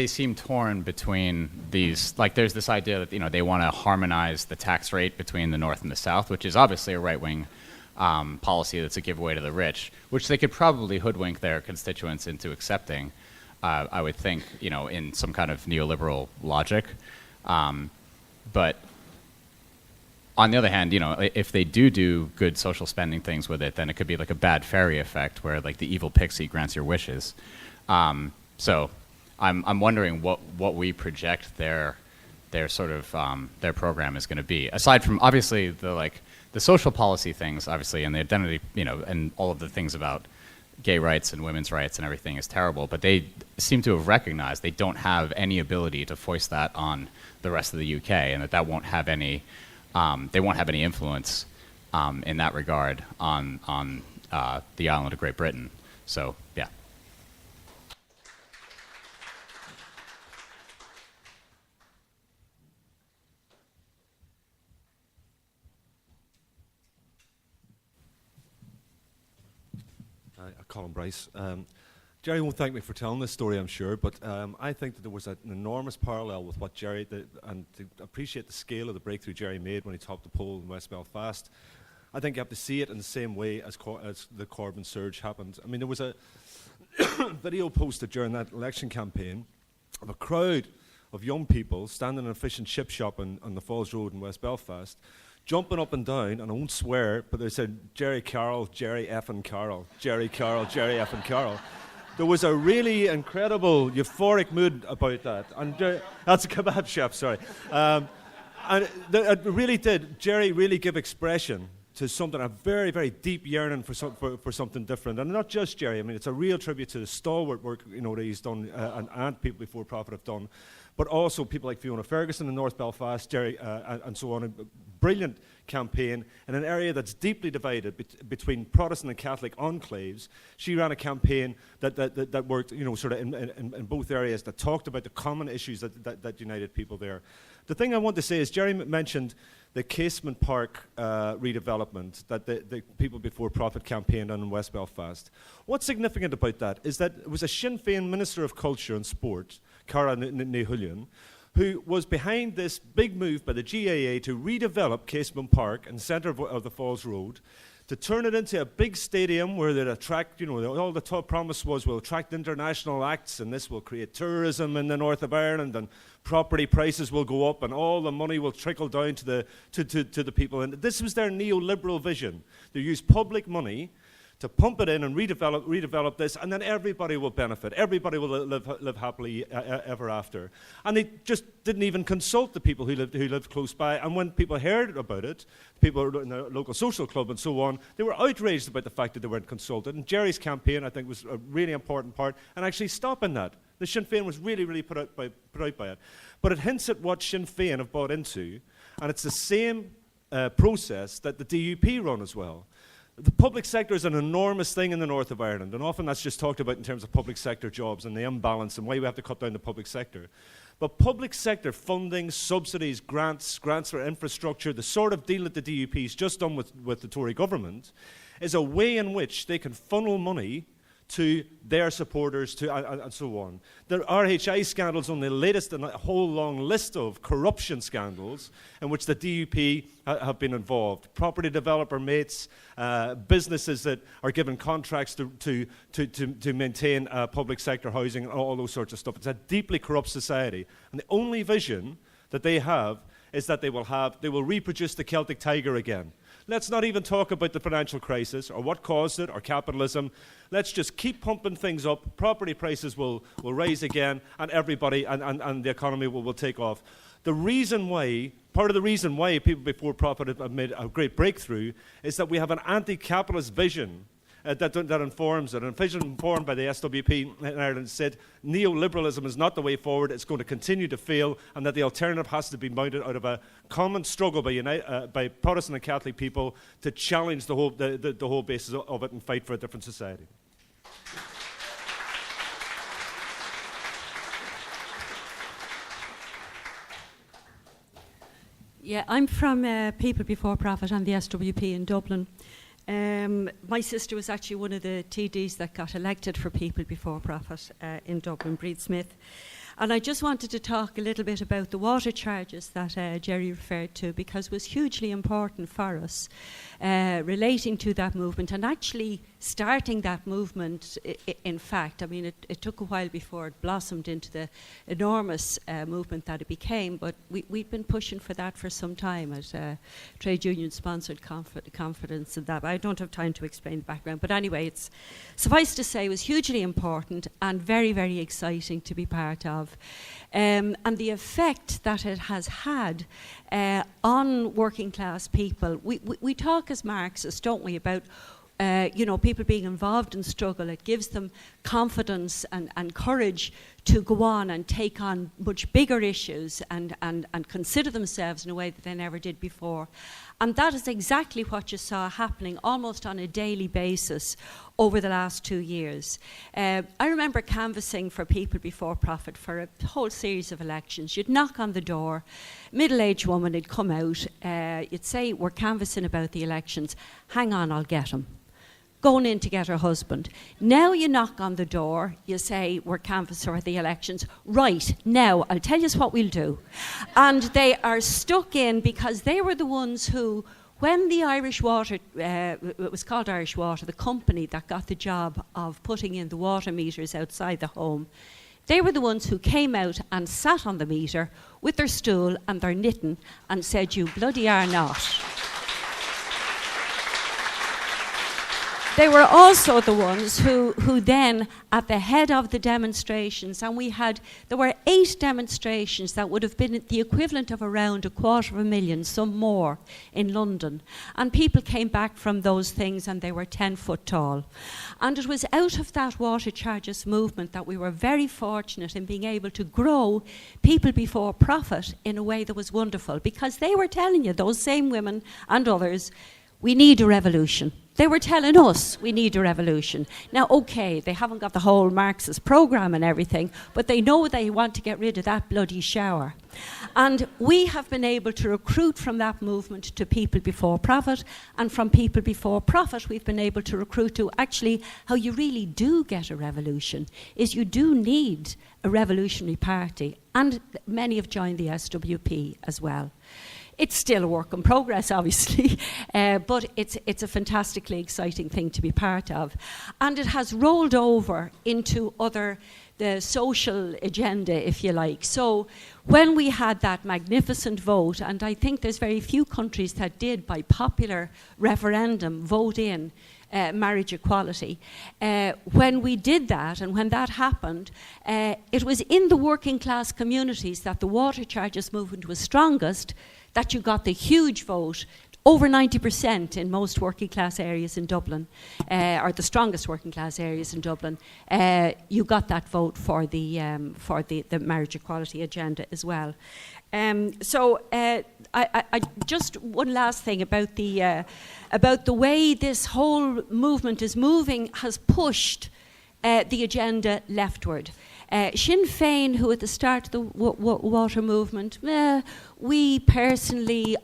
seem torn between these, like there's this idea that, you know, they want to harmonize the tax rate between the North and the South, which is obviously a right-wing policy that's a giveaway to the rich, which they could probably hoodwink their constituents into accepting, I would think, you know, in some kind of neoliberal logic. But on the other hand, you know, if they do good social spending things with it, then it could be like a bad fairy effect where like the evil pixie grants your wishes. So I'm wondering what we project their sort of their program is going to be, aside from obviously the social policy things, obviously, and the identity, you know, and all of the things about gay rights and women's rights and everything is terrible. But they seem to have recognized they don't have any ability to foist that on the rest of the UK, and that won't have any they won't have any influence in that regard on the island of Great Britain. So yeah. Colin Bryce. Gerry won't thank me for telling this story, I'm sure, but I think that there was an enormous parallel with what Gerry did, and to appreciate the scale of the breakthrough Gerry made when he topped the poll in West Belfast. I think you have to see it in the same way as the Corbyn surge happened. I mean, there was a video posted during that election campaign of a crowd of young people standing in a fish and chip shop on the Falls Road in West Belfast, jumping up and down, and I won't swear, but they said, Gerry Carroll, Gerry effing Carroll, Gerry Carroll, Gerry effing Carroll. There was a really incredible, euphoric mood about that. And that's a kebab chef, sorry. And it really did. Gerry really gave expression to something, a very, very deep yearning for something different. And not just Gerry, I mean, it's a real tribute to the stalwart work, you know, that he's done, and people before Profit have done, but also people like Fiona Ferguson in North Belfast, Gerry, and so on. A brilliant campaign in an area that's deeply divided between Protestant and Catholic enclaves. She ran a campaign that worked, you know, sort of in both areas, that talked about the common issues that united people there. The thing I want to say is, Gerry mentioned the Casement Park redevelopment that the people before Profit campaigned on in West Belfast. What's significant about that is that it was a Sinn Féin Minister of Culture and Sport, Cara Nehullion, who was behind this big move by the GAA to redevelop Casement Park in the centre of the Falls Road, to turn it into a big stadium where they'd attract, you know, all the top promise was we'll attract international acts and this will create tourism in the north of Ireland and property prices will go up and all the money will trickle down to the people. And this was their neoliberal vision. They used public money to pump it in and redevelop this, and then everybody will benefit. Everybody will live happily ever after. And they just didn't even consult the people who lived close by. And when people heard about it, people in the local social club and so on, they were outraged about the fact that they weren't consulted. And Gerry's campaign, I think, was a really important part, and actually stopping that. The Sinn Féin was really put out by it. But it hints at what Sinn Féin have bought into, and it's the same process that the DUP run as well. The public sector is an enormous thing in the north of Ireland, and often that's just talked about in terms of public sector jobs and the imbalance and why we have to cut down the public sector. But public sector funding, subsidies, grants for infrastructure, the sort of deal that the DUP's just done with the Tory government, is a way in which they can funnel money to their supporters, and so on. The RHI scandal is only the latest in a whole long list of corruption scandals in which the DUP have been involved. Property developer mates, businesses that are given contracts to maintain public sector housing, and all those sorts of stuff. It's a deeply corrupt society. And the only vision that they have is that they will reproduce the Celtic tiger again. Let's not even talk about the financial crisis or what caused it or capitalism. Let's just keep pumping things up. Property prices will rise again, and everybody and the economy will take off. Part of the reason why people before Profit have made a great breakthrough is that we have an anti-capitalist vision that informs it. And a vision informed by the SWP in Ireland said neoliberalism is not the way forward, it's going to continue to fail, and that the alternative has to be mounted out of a common struggle by Protestant and Catholic people to challenge the whole basis of it and fight for a different society. Yeah, I'm from People Before Profit and the SWP in Dublin. My sister was actually one of the TDs that got elected for People Before Profit in Dublin, Breed Smith. And I just wanted to talk a little bit about the water charges that Gerry referred to, because it was hugely important for us relating to that movement and actually starting that movement. In fact, I mean, it took a while before it blossomed into the enormous movement that it became, but we've been pushing for that for some time at trade union-sponsored conference and that. I don't have time to explain the background, but anyway, it's suffice to say it was hugely important and very, very exciting to be part of. And the effect that it has had on working class people. We talk as Marxists, don't we, about people being involved in struggle. It gives them confidence and courage to go on and take on much bigger issues and consider themselves in a way that they never did before. And that is exactly what you saw happening almost on a daily basis over the last 2 years. I remember canvassing for People Before Profit for a whole series of elections. You'd knock on the door, middle-aged woman would come out, you'd say, we're canvassing about the elections. Hang on, I'll get him. Going in to get her husband. Now you knock on the door, you say, we're canvassing for the elections. Right, now, I'll tell you what we'll do. And they are stuck in because they were the ones who, when the Irish Water, it was called Irish Water, the company that got the job of putting in the water meters outside the home, they were the ones who came out and sat on the meter with their stool and their knitting and said, you bloody are not. They were also the ones who then, at the head of the demonstrations, and there were 8 demonstrations that would have been the equivalent of around 250,000, some more, in London. And people came back from those things and they were 10 foot tall. And it was out of that water charges movement that we were very fortunate in being able to grow People Before Profit in a way that was wonderful, because they were telling you, those same women and others, we need a revolution. They were telling us we need a revolution. Now, okay, they haven't got the whole Marxist program and everything, but they know they want to get rid of that bloody shower. And we have been able to recruit from that movement to People Before Profit, and from People Before Profit we've been able to recruit to actually how you really do get a revolution, is you do need a revolutionary party, and many have joined the SWP as well. It's still a work in progress, obviously, but it's a fantastically exciting thing to be part of. And it has rolled over into the social agenda, if you like. So when we had that magnificent vote, and I think there's very few countries that did, by popular referendum, vote in marriage equality. When we did that, and when that happened, it was in the working class communities that the water charges movement was strongest, that you got the huge vote, over 90% in most working class areas in Dublin, or the strongest working class areas in Dublin. You got that vote for the marriage equality agenda as well. So I just one last thing about the way this whole movement is moving has pushed the agenda leftward. Sinn Féin, who at the start of the water movement, I personally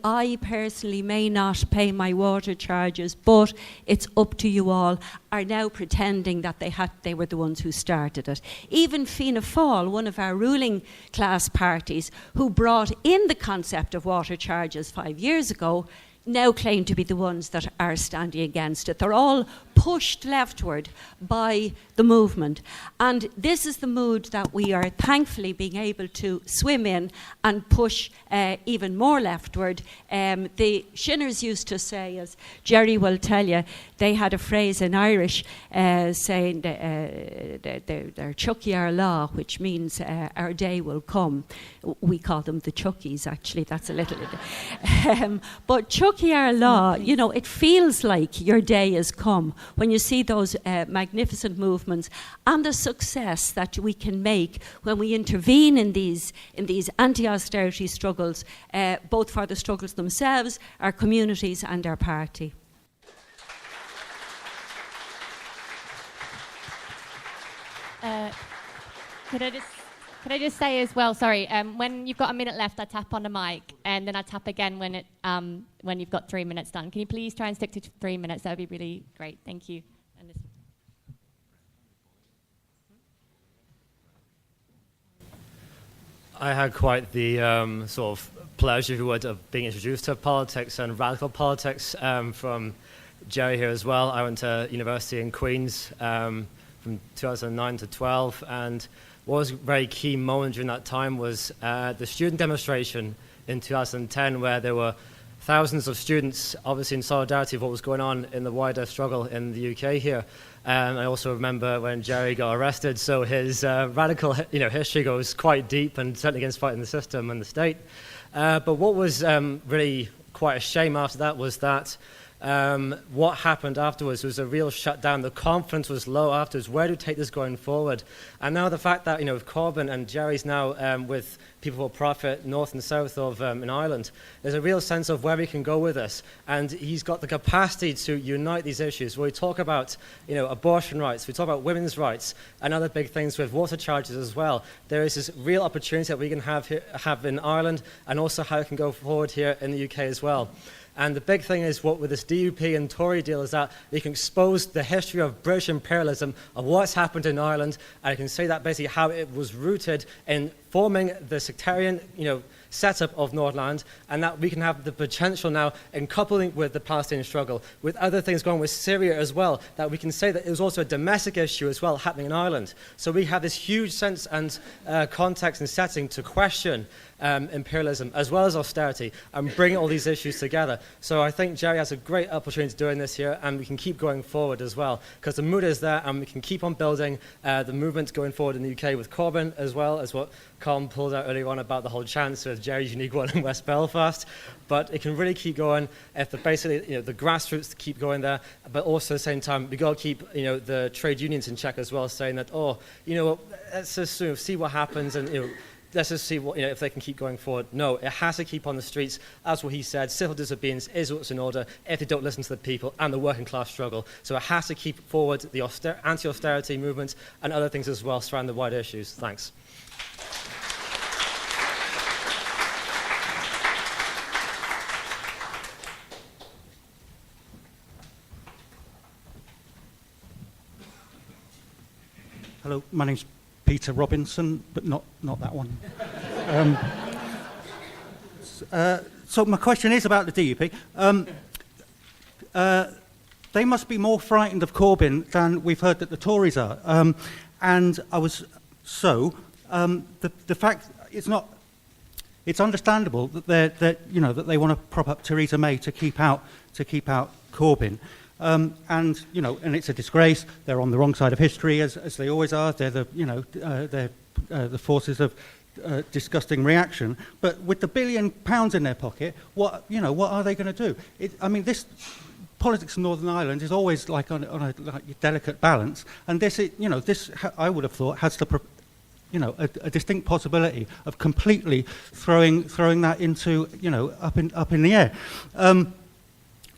may not pay my water charges, but it's up to you all, are now pretending that they were the ones who started it. Even Fianna Fáil, one of our ruling class parties, who brought in the concept of water charges 5 years ago, now claim to be the ones that are standing against it. They're all pushed leftward by the movement. And this is the mood that we are thankfully being able to swim in and push even more leftward. The Shinners used to say, as Gerry will tell you, they had a phrase in Irish saying they're Chucky our law, which means our day will come. We call them the Chuckies, actually. That's a little... but Chucky our law, it feels like your day has come. when you see those magnificent movements and the success that we can make when we intervene in these anti-austerity struggles, both for the struggles themselves, our communities and our party. Could I just say as well, sorry, when you've got a minute left, I tap on the mic, and then I tap again when you've got 3 minutes done. Can you please try and stick to 3 minutes? That would be really great. Thank you. I had quite the sort of pleasure, if you would, of being introduced to politics and radical politics from Gerry here as well. I went to university in Queens from 2009 to 12, and what was a very key moment during that time was the student demonstration in 2010, where there were thousands of students, obviously in solidarity with what was going on in the wider struggle in the UK here. I also remember when Gerry got arrested, so his radical history goes quite deep, and certainly against fighting the system and the state. But what was really quite a shame after that was that what happened afterwards was a real shutdown. The confidence was low afterwards. Where do we take this going forward? And now the fact that, with Corbyn and Gerry's now with People for Profit, north and south of in Ireland, there's a real sense of where we can go with this. And he's got the capacity to unite these issues. Where we talk about, abortion rights, we talk about women's rights, and other big things with water charges as well. There is this real opportunity that we can have in Ireland, and also how it can go forward here in the UK as well. And the big thing is what with this DUP and Tory deal is that you can expose the history of British imperialism, of what's happened in Ireland, and you can say that basically how it was rooted in forming the sectarian, setup of Northern Ireland, and that we can have the potential now in coupling with the Palestinian struggle, with other things going with Syria as well, that we can say that it was also a domestic issue as well happening in Ireland. So we have this huge sense and context and setting to question imperialism as well as austerity and bring all these issues together. So I think Gerry has a great opportunity doing this here, and we can keep going forward as well, because the mood is there, and we can keep on building the movement going forward in the UK with Corbyn, as well as what Colin pulled out earlier on about the whole chance with Gerry's unique one in West Belfast. But it can really keep going if the grassroots keep going there, but also at the same time we got to keep the trade unions in check as well, saying that let's just see what happens, and let's just see what, if they can keep going forward. No, it has to keep on the streets. That's what he said. Civil disobedience is what's in order if they don't listen to the people and the working class struggle. So it has to keep forward the anti-austerity movement and other things as well surrounding the wider issues. Thanks. Hello, my name's Peter Robinson, but not that one. So my question is about the DUP. They must be more frightened of Corbyn than we've heard that the Tories are. And the fact it's understandable that they want to prop up Theresa May to keep out Corbyn. And it's a disgrace. They're on the wrong side of history, as they always are. They're the forces of disgusting reaction. But with the £1 billion in their pocket, what are they going to do? This politics in Northern Ireland is always like on a delicate balance, and this I would have thought has a distinct possibility of completely throwing that into up in the air.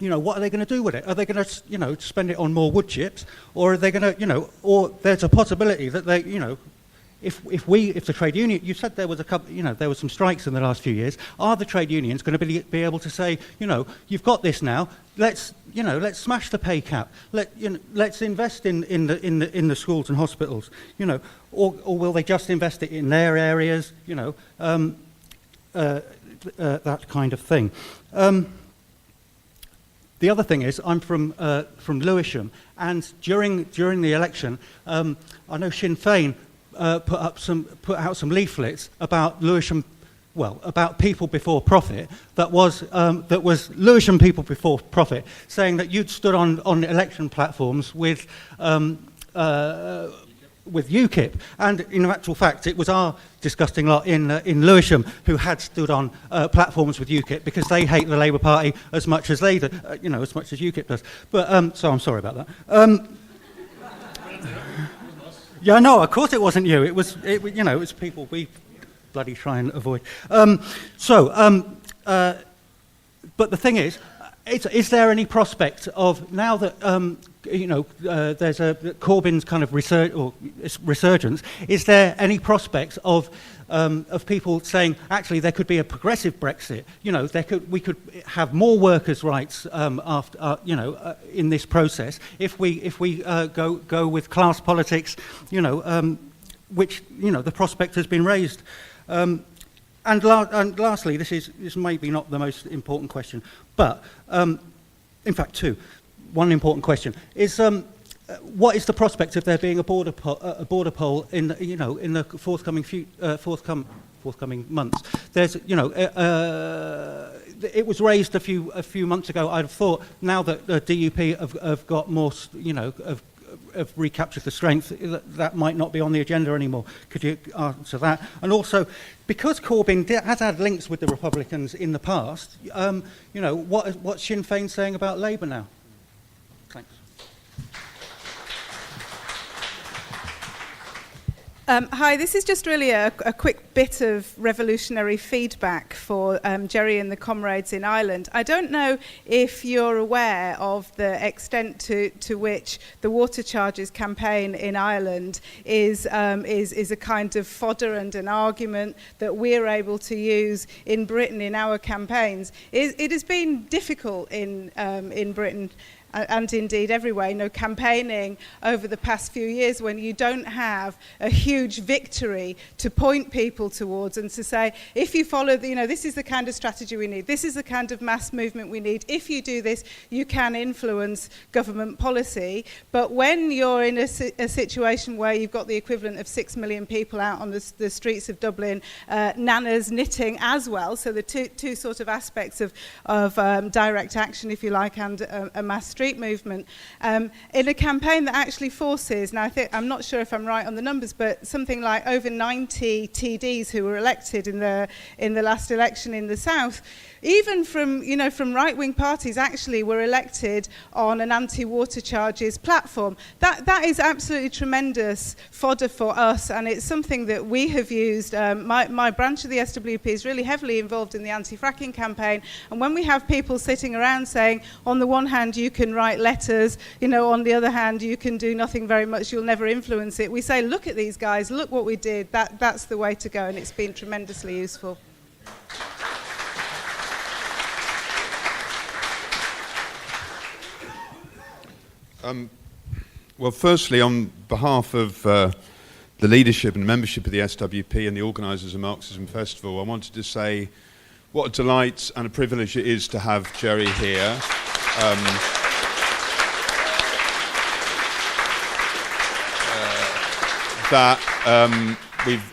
What are they going to do with it? Are they going to, spend it on more wood chips, or are they going to, or there's a possibility that they, if the trade union, you said there was a couple, there were some strikes in the last few years. Are the trade unions going to be able to say, you've got this now? Let's smash the pay cap. Let's invest in the schools and hospitals. Or will they just invest it in their areas? That kind of thing. The other thing is, I'm from Lewisham, and during the election, I know Sinn Féin put out some leaflets about Lewisham, about people before profit. That was Lewisham people before profit, saying that you'd stood on election platforms with with UKIP, and in actual fact, it was our disgusting lot in Lewisham who had stood on platforms with UKIP because they hate the Labour Party as much as they do, as much as UKIP does. But so I'm sorry about that. Yeah, no, of course it wasn't you. It was people we bloody try and avoid. But the thing is there any prospect of, now that there's a Corbyn's kind of resurgence? Is there any prospect of people saying actually there could be a progressive Brexit? We could have more workers' rights after in this process if we go with class politics, which the prospect has been raised. And lastly, this is maybe not the most important question, but in fact two. One important question is what is the prospect of there being a border poll in the forthcoming months? There's it was raised a few months ago. I'd have thought now that the DUP have got more have recaptured the strength, that might not be on the agenda anymore. Could you answer that? And also, because Corbyn has had links with the Republicans in the past, what's Sinn Féin saying about Labour now? Thanks. Hi, this is just really a quick bit of revolutionary feedback for Gerry and the comrades in Ireland. I don't know if you're aware of the extent to which the water charges campaign in Ireland is a kind of fodder and an argument that we're able to use in Britain in our campaigns. It has been difficult in Britain and indeed everywhere, campaigning over the past few years when you don't have a huge victory to point people towards and to say, if you follow, this is the kind of strategy we need, this is the kind of mass movement we need, if you do this, you can influence government policy. But when you're in a situation where you've got the equivalent of 6 million people out on the streets of Dublin, nanas knitting as well, so the two sort of aspects of direct action, if you like, and a mass street movement, in a campaign that actually forces, now I'm not sure if I'm right on the numbers, but something like over 90 TDs who were elected in the last election in the South, even from right-wing parties, actually were elected on an anti-water charges platform. That is absolutely tremendous fodder for us, and it's something that we have used. My branch of the SWP is really heavily involved in the anti-fracking campaign, and when we have people sitting around saying, on the one hand, you can write letters, on the other hand, you can do nothing very much, you'll never influence it, we say, look at these guys, look what we did, that's the way to go, and it's been tremendously useful. Well, firstly, on behalf of the leadership and membership of the SWP and the organisers of Marxism Festival, I wanted to say what a delight and a privilege it is to have Gerry here.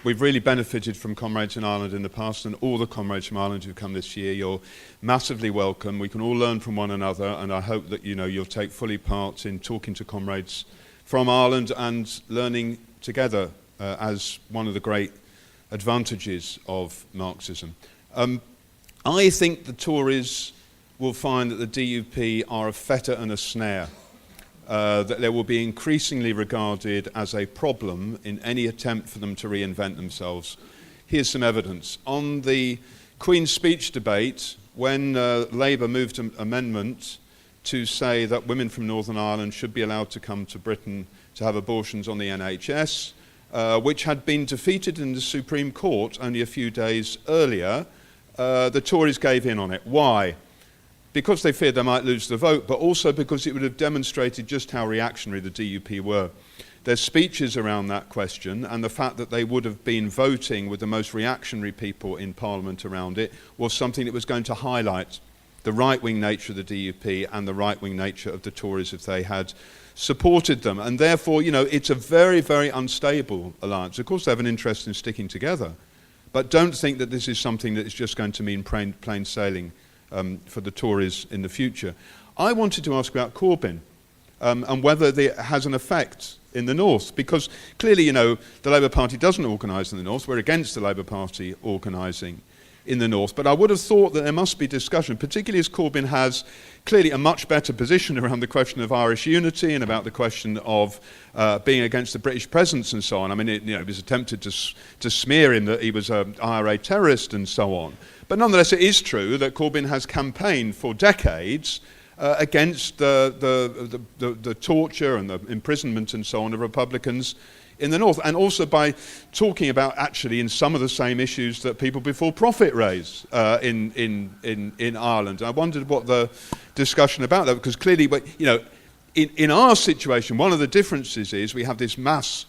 We've really benefited from comrades in Ireland in the past, and all the comrades from Ireland who've come this year, you're massively welcome. We can all learn from one another, and I hope that you'll take fully part in talking to comrades from Ireland and learning together as one of the great advantages of Marxism. I think the Tories will find that the DUP are a fetter and a snare. That they will be increasingly regarded as a problem in any attempt for them to reinvent themselves. Here's some evidence. On the Queen's Speech debate, when Labour moved an amendment to say that women from Northern Ireland should be allowed to come to Britain to have abortions on the NHS, which had been defeated in the Supreme Court only a few days earlier, the Tories gave in on it. Why? Because they feared they might lose the vote, but also because it would have demonstrated just how reactionary the DUP were. Their speeches around that question and the fact that they would have been voting with the most reactionary people in Parliament around it was something that was going to highlight the right-wing nature of the DUP and the right-wing nature of the Tories if they had supported them. And therefore, it's a very, very unstable alliance. Of course, they have an interest in sticking together, but don't think that this is something that is just going to mean plain sailing for the Tories in the future. I wanted to ask about Corbyn. and whether it has an effect in the north. Because clearly, the Labour Party doesn't organise in the north. We're against the Labour Party organising in the north. But I would have thought that there must be discussion, particularly as Corbyn has clearly a much better position around the question of Irish unity and about the question of being against the British presence and so on. I mean, it was attempted to smear him that he was an IRA terrorist and so on. But nonetheless, it is true that Corbyn has campaigned for decades against the torture and the imprisonment and so on of Republicans in the north, and also by talking about actually in some of the same issues that people before profit raise in Ireland. I wondered what the discussion about that, because clearly, in our situation, one of the differences is we have this mass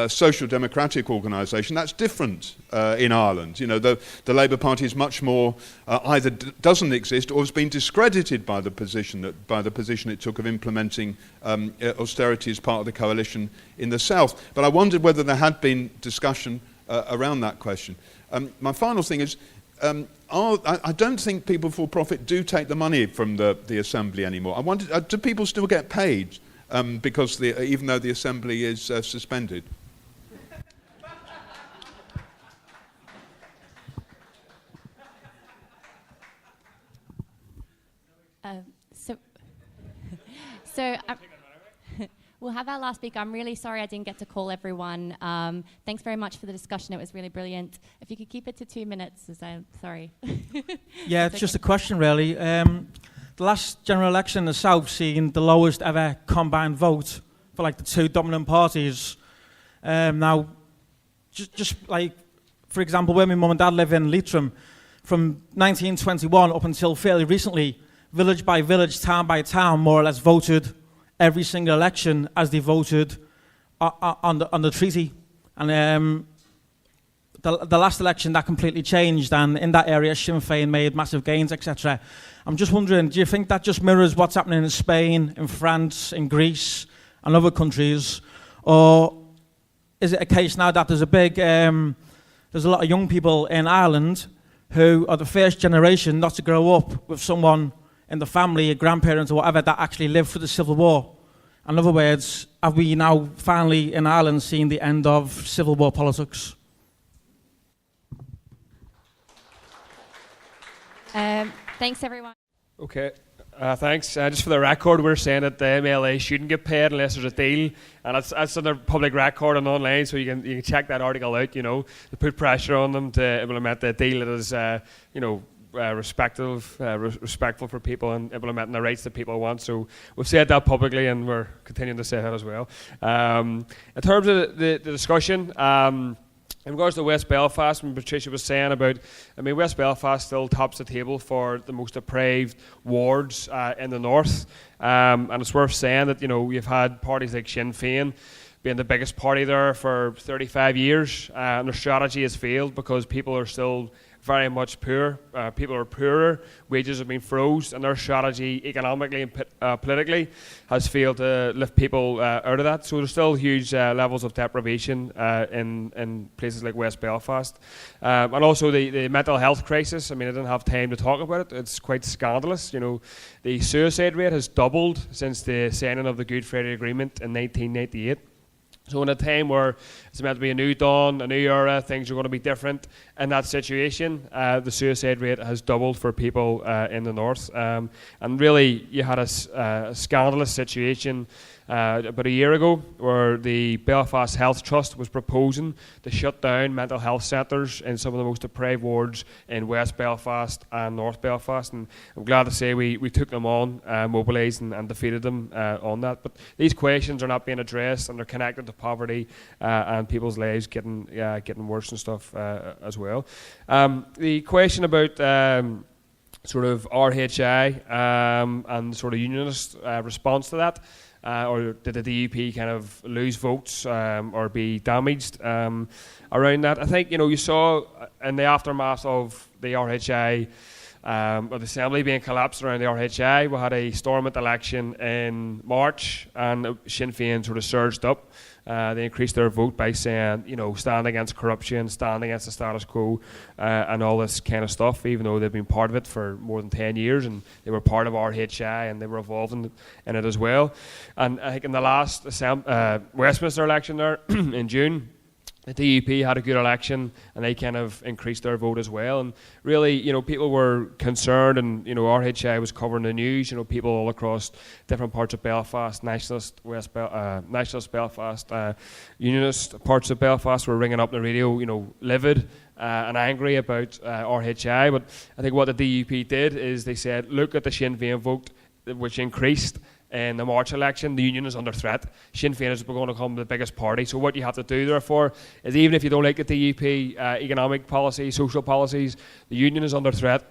social democratic organisation that's different in Ireland. The Labour Party is much more either doesn't exist or has been discredited by the position it took of implementing austerity as part of the coalition in the south. But I wondered whether there had been discussion around that question. My final thing is, I don't think people for profit do take the money from the Assembly anymore. I wondered, do people still get paid because even though the Assembly is suspended? So we'll have our last speaker. I'm really sorry I didn't get to call everyone. Thanks very much for the discussion. It was really brilliant. If you could keep it to 2 minutes, I'm sorry. Yeah, it's just a question, really. The last general election in the South seen the lowest ever combined vote for the two dominant parties. Now, just for example, where my mum and dad live in Leitrim, from 1921 up until fairly recently, village by village, town by town, more or less voted every single election as they voted on the treaty. And the last election, that completely changed, and in that area, Sinn Féin made massive gains, etc. I'm just wondering, do you think that just mirrors what's happening in Spain, in France, in Greece, and other countries? Or is it a case now that there's a lot of young people in Ireland who are the first generation not to grow up with someone in the family, a grandparents or whatever, that actually lived through the Civil War? In other words, have we now finally in Ireland seen the end of Civil War politics? Thanks, everyone. Okay. Thanks. Just for the record, we're saying that the MLA shouldn't get paid unless there's a deal, and that's on the public record and online, so you can check that article out. To put pressure on them to implement the deal that is, respectful for people and implementing the rights that people want. So we've said that publicly, and we're continuing to say that as well. In terms of the discussion, in regards to West Belfast, when Patricia was saying about, West Belfast still tops the table for the most depraved wards in the north. And it's worth saying that, you've had parties like Sinn Féin being the biggest party there for 35 years. And their strategy has failed because people are still very much poor. People are poorer. Wages have been froze, and their strategy, economically and politically, has failed to lift people out of that. So there's still huge levels of deprivation in places like West Belfast, and also the mental health crisis. I didn't have time to talk about it. It's quite scandalous. The suicide rate has doubled since the signing of the Good Friday Agreement in 1998. So in a time where it's meant to be a new dawn, a new era, things are going to be different, in that situation, the suicide rate has doubled for people in the north. And really, you had a scandalous situation about a year ago where the Belfast Health Trust was proposing to shut down mental health centres in some of the most depraved wards in West Belfast and North Belfast. And I'm glad to say we took them on, mobilised and defeated them on that. But these questions are not being addressed, and they're connected to poverty and people's lives getting worse and stuff as well. The question about sort of RHI and sort of unionist response to that, or did the DUP kind of lose votes or be damaged around that? I think, you saw in the aftermath of the RHI of the Assembly being collapsed around the RHI. We had a Stormont election in March, and Sinn Féin sort of surged up. They increased their vote by saying, stand against corruption, stand against the status quo, and all this kind of stuff, even though they've been part of it for more than 10 years, and they were part of RHI, and they were involved in it as well. And I think in the last Westminster election there in June, the DUP had a good election, and they kind of increased their vote as well. And really, people were concerned, and RHI was covering the news. People all across different parts of Belfast, nationalist Belfast, unionist parts of Belfast were ringing up the radio, livid and angry about RHI. But I think what the DUP did is they said, look at the Sinn Féin vote, which increased. In the March election, the union is under threat. Sinn Féin is going to become the biggest party. So what you have to do, therefore, is even if you don't like the DUP economic policy, social policies, the union is under threat.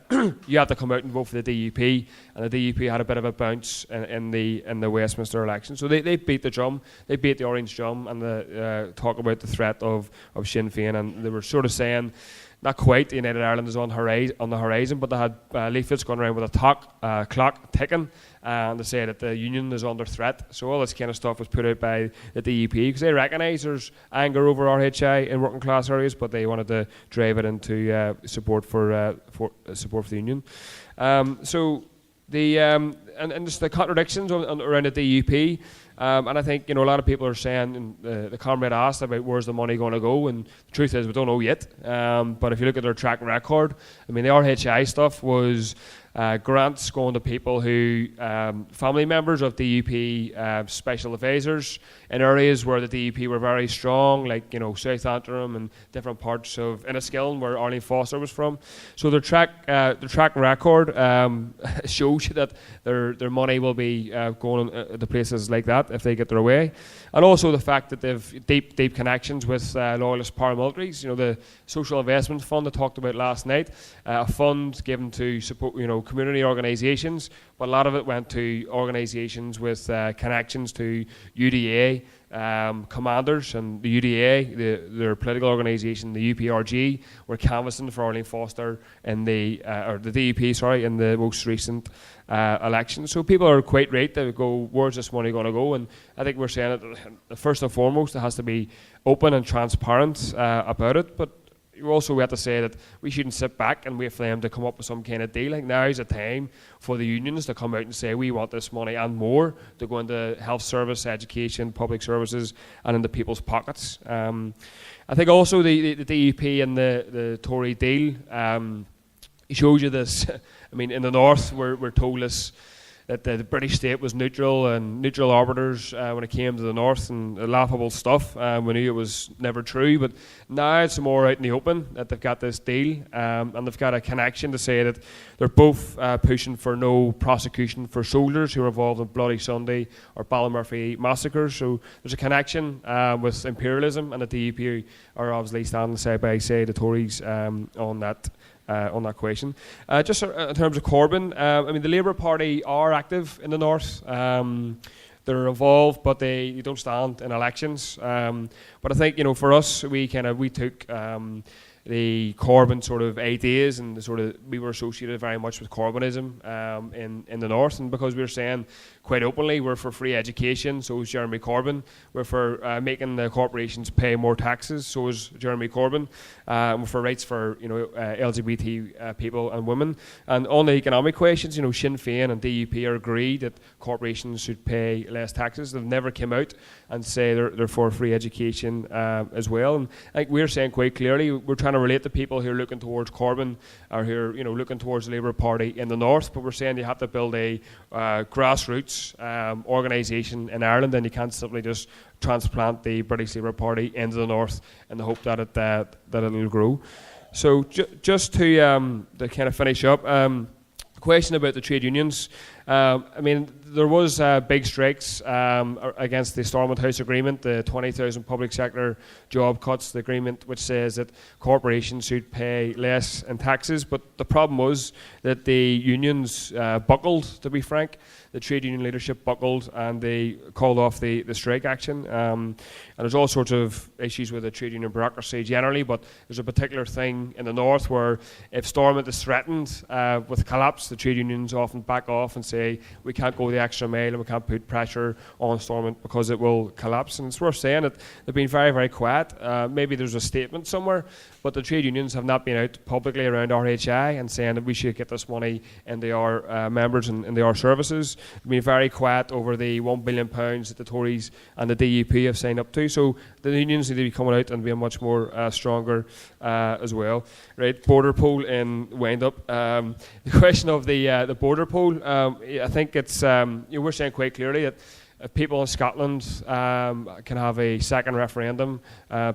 You have to come out and vote for the DUP. And the DUP had a bit of a bounce in the Westminster election. So they beat the drum. They beat the orange drum, and they talk about the threat of Sinn Féin. And they were sort of saying, not quite, United Ireland is on the horizon, but they had leaflets going around with a clock ticking, and they say that the union is under threat. So all this kind of stuff was put out by the DUP because they recognise there's anger over RHI in working class areas, but they wanted to drive it into support for the union. So the and just the contradictions around the DUP. And I think, a lot of people are saying, and the comrade asked about where's the money going to go, and the truth is we don't know yet. But if you look at their track record, the RHI stuff was grants going to people who, family members of DUP special advisors in areas where the DUP were very strong, like, South Antrim and different parts of Enniskillen where Arlene Foster was from. So their track record shows you that their money will be going to places like that if they get their way. And also the fact that they've deep connections with loyalist paramilitaries. The Social Investment Fund I talked about last night, a fund given to support, community organisations, but a lot of it went to organisations with connections to UDA commanders, and the UDA, their political organisation, the UPRG, were canvassing for Arlene Foster in the DUP, in the most recent election. So people are quite right to go, where's this money going to go? And I think we're saying that first and foremost, it has to be open and transparent about it, but we have to say that we shouldn't sit back and wait for them to come up with some kind of deal. Like, now is the time for the unions to come out and say we want this money and more to go into health service, education, public services, and into people's pockets. I think also the DUP and the Tory deal shows you this. In the north, we're told this, that the British state was neutral and neutral arbiters when it came to the north, and laughable stuff. We knew it was never true, but now it's more out in the open that they've got this deal, and they've got a connection to say that they're both pushing for no prosecution for soldiers who were involved in Bloody Sunday or Ballymurphy massacres. So there's a connection with imperialism, and the DUP are obviously standing side by side the Tories on that question. Just in terms of Corbyn, the Labour Party are active in the north. They're involved, but they don't stand in elections. But I think, for us, we took the Corbyn sort of ideas, and we were associated very much with Corbynism in the north, and because we were saying quite openly we're for free education, so is Jeremy Corbyn. We're for making the corporations pay more taxes, so is Jeremy Corbyn. We're for rights for LGBT people and women. And on the economic questions, Sinn Féin and DUP are agreed that corporations should pay less taxes. They've never come out and say they're for free education as well. And I think we're saying quite clearly we're trying to relate to people who are looking towards Corbyn or who are looking towards the Labour Party in the north, but we're saying you have to build a grassroots organisation in Ireland, and you can't simply just transplant the British Labour Party into the north in the hope that it'll grow. So just to kind of finish up, a question about the trade unions. I mean, there was big strikes against the Stormont House Agreement, the 20,000 public sector job cuts, the agreement which says that corporations should pay less in taxes. But the problem was that the unions buckled, to be frank. The trade union leadership buckled and they called off the strike action. And there's all sorts of issues with the trade union bureaucracy generally, but there's a particular thing in the north where if Stormont is threatened with collapse, the trade unions often back off and say, we can't go the extra mile and we can't put pressure on Stormont because it will collapse. And it's worth saying that they've been very, very quiet. Maybe there's a statement somewhere, but the trade unions have not been out publicly around RHI and saying that we should get this money into our members and into our services. They've been very quiet over the £1 billion that the Tories and the DUP have signed up to. So the unions need to be coming out and being much more stronger as well. Right, border poll in wind up. The question of the border poll, I think it's we're saying quite clearly that if people in Scotland can have a second referendum,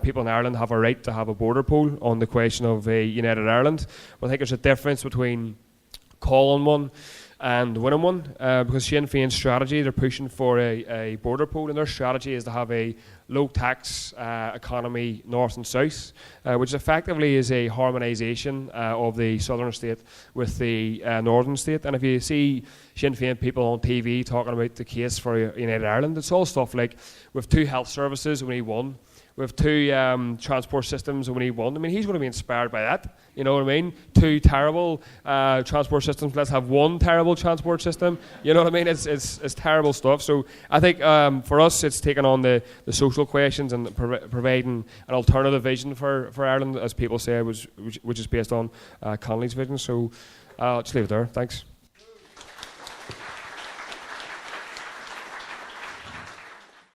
people in Ireland have a right to have a border poll on the question of a united Ireland. But I think there's a difference between calling one and winning one, because Sinn Féin's strategy, they're pushing for a border poll, and their strategy is to have a low-tax economy north and south, which effectively is a harmonisation of the southern state with the northern state. And if you see Sinn Féin people on TV talking about the case for United Ireland, it's all stuff like, with 2 health services, we need 1. We have 2 transport systems and we need 1. I mean, he's going to be inspired by that. You know what I mean? 2 terrible transport systems. Let's have 1 terrible transport system. You know what I mean? It's terrible stuff. So I think for us, it's taking on the social questions and providing an alternative vision for Ireland, as people say, which is based on Connolly's vision. So I'll just leave it there. Thanks.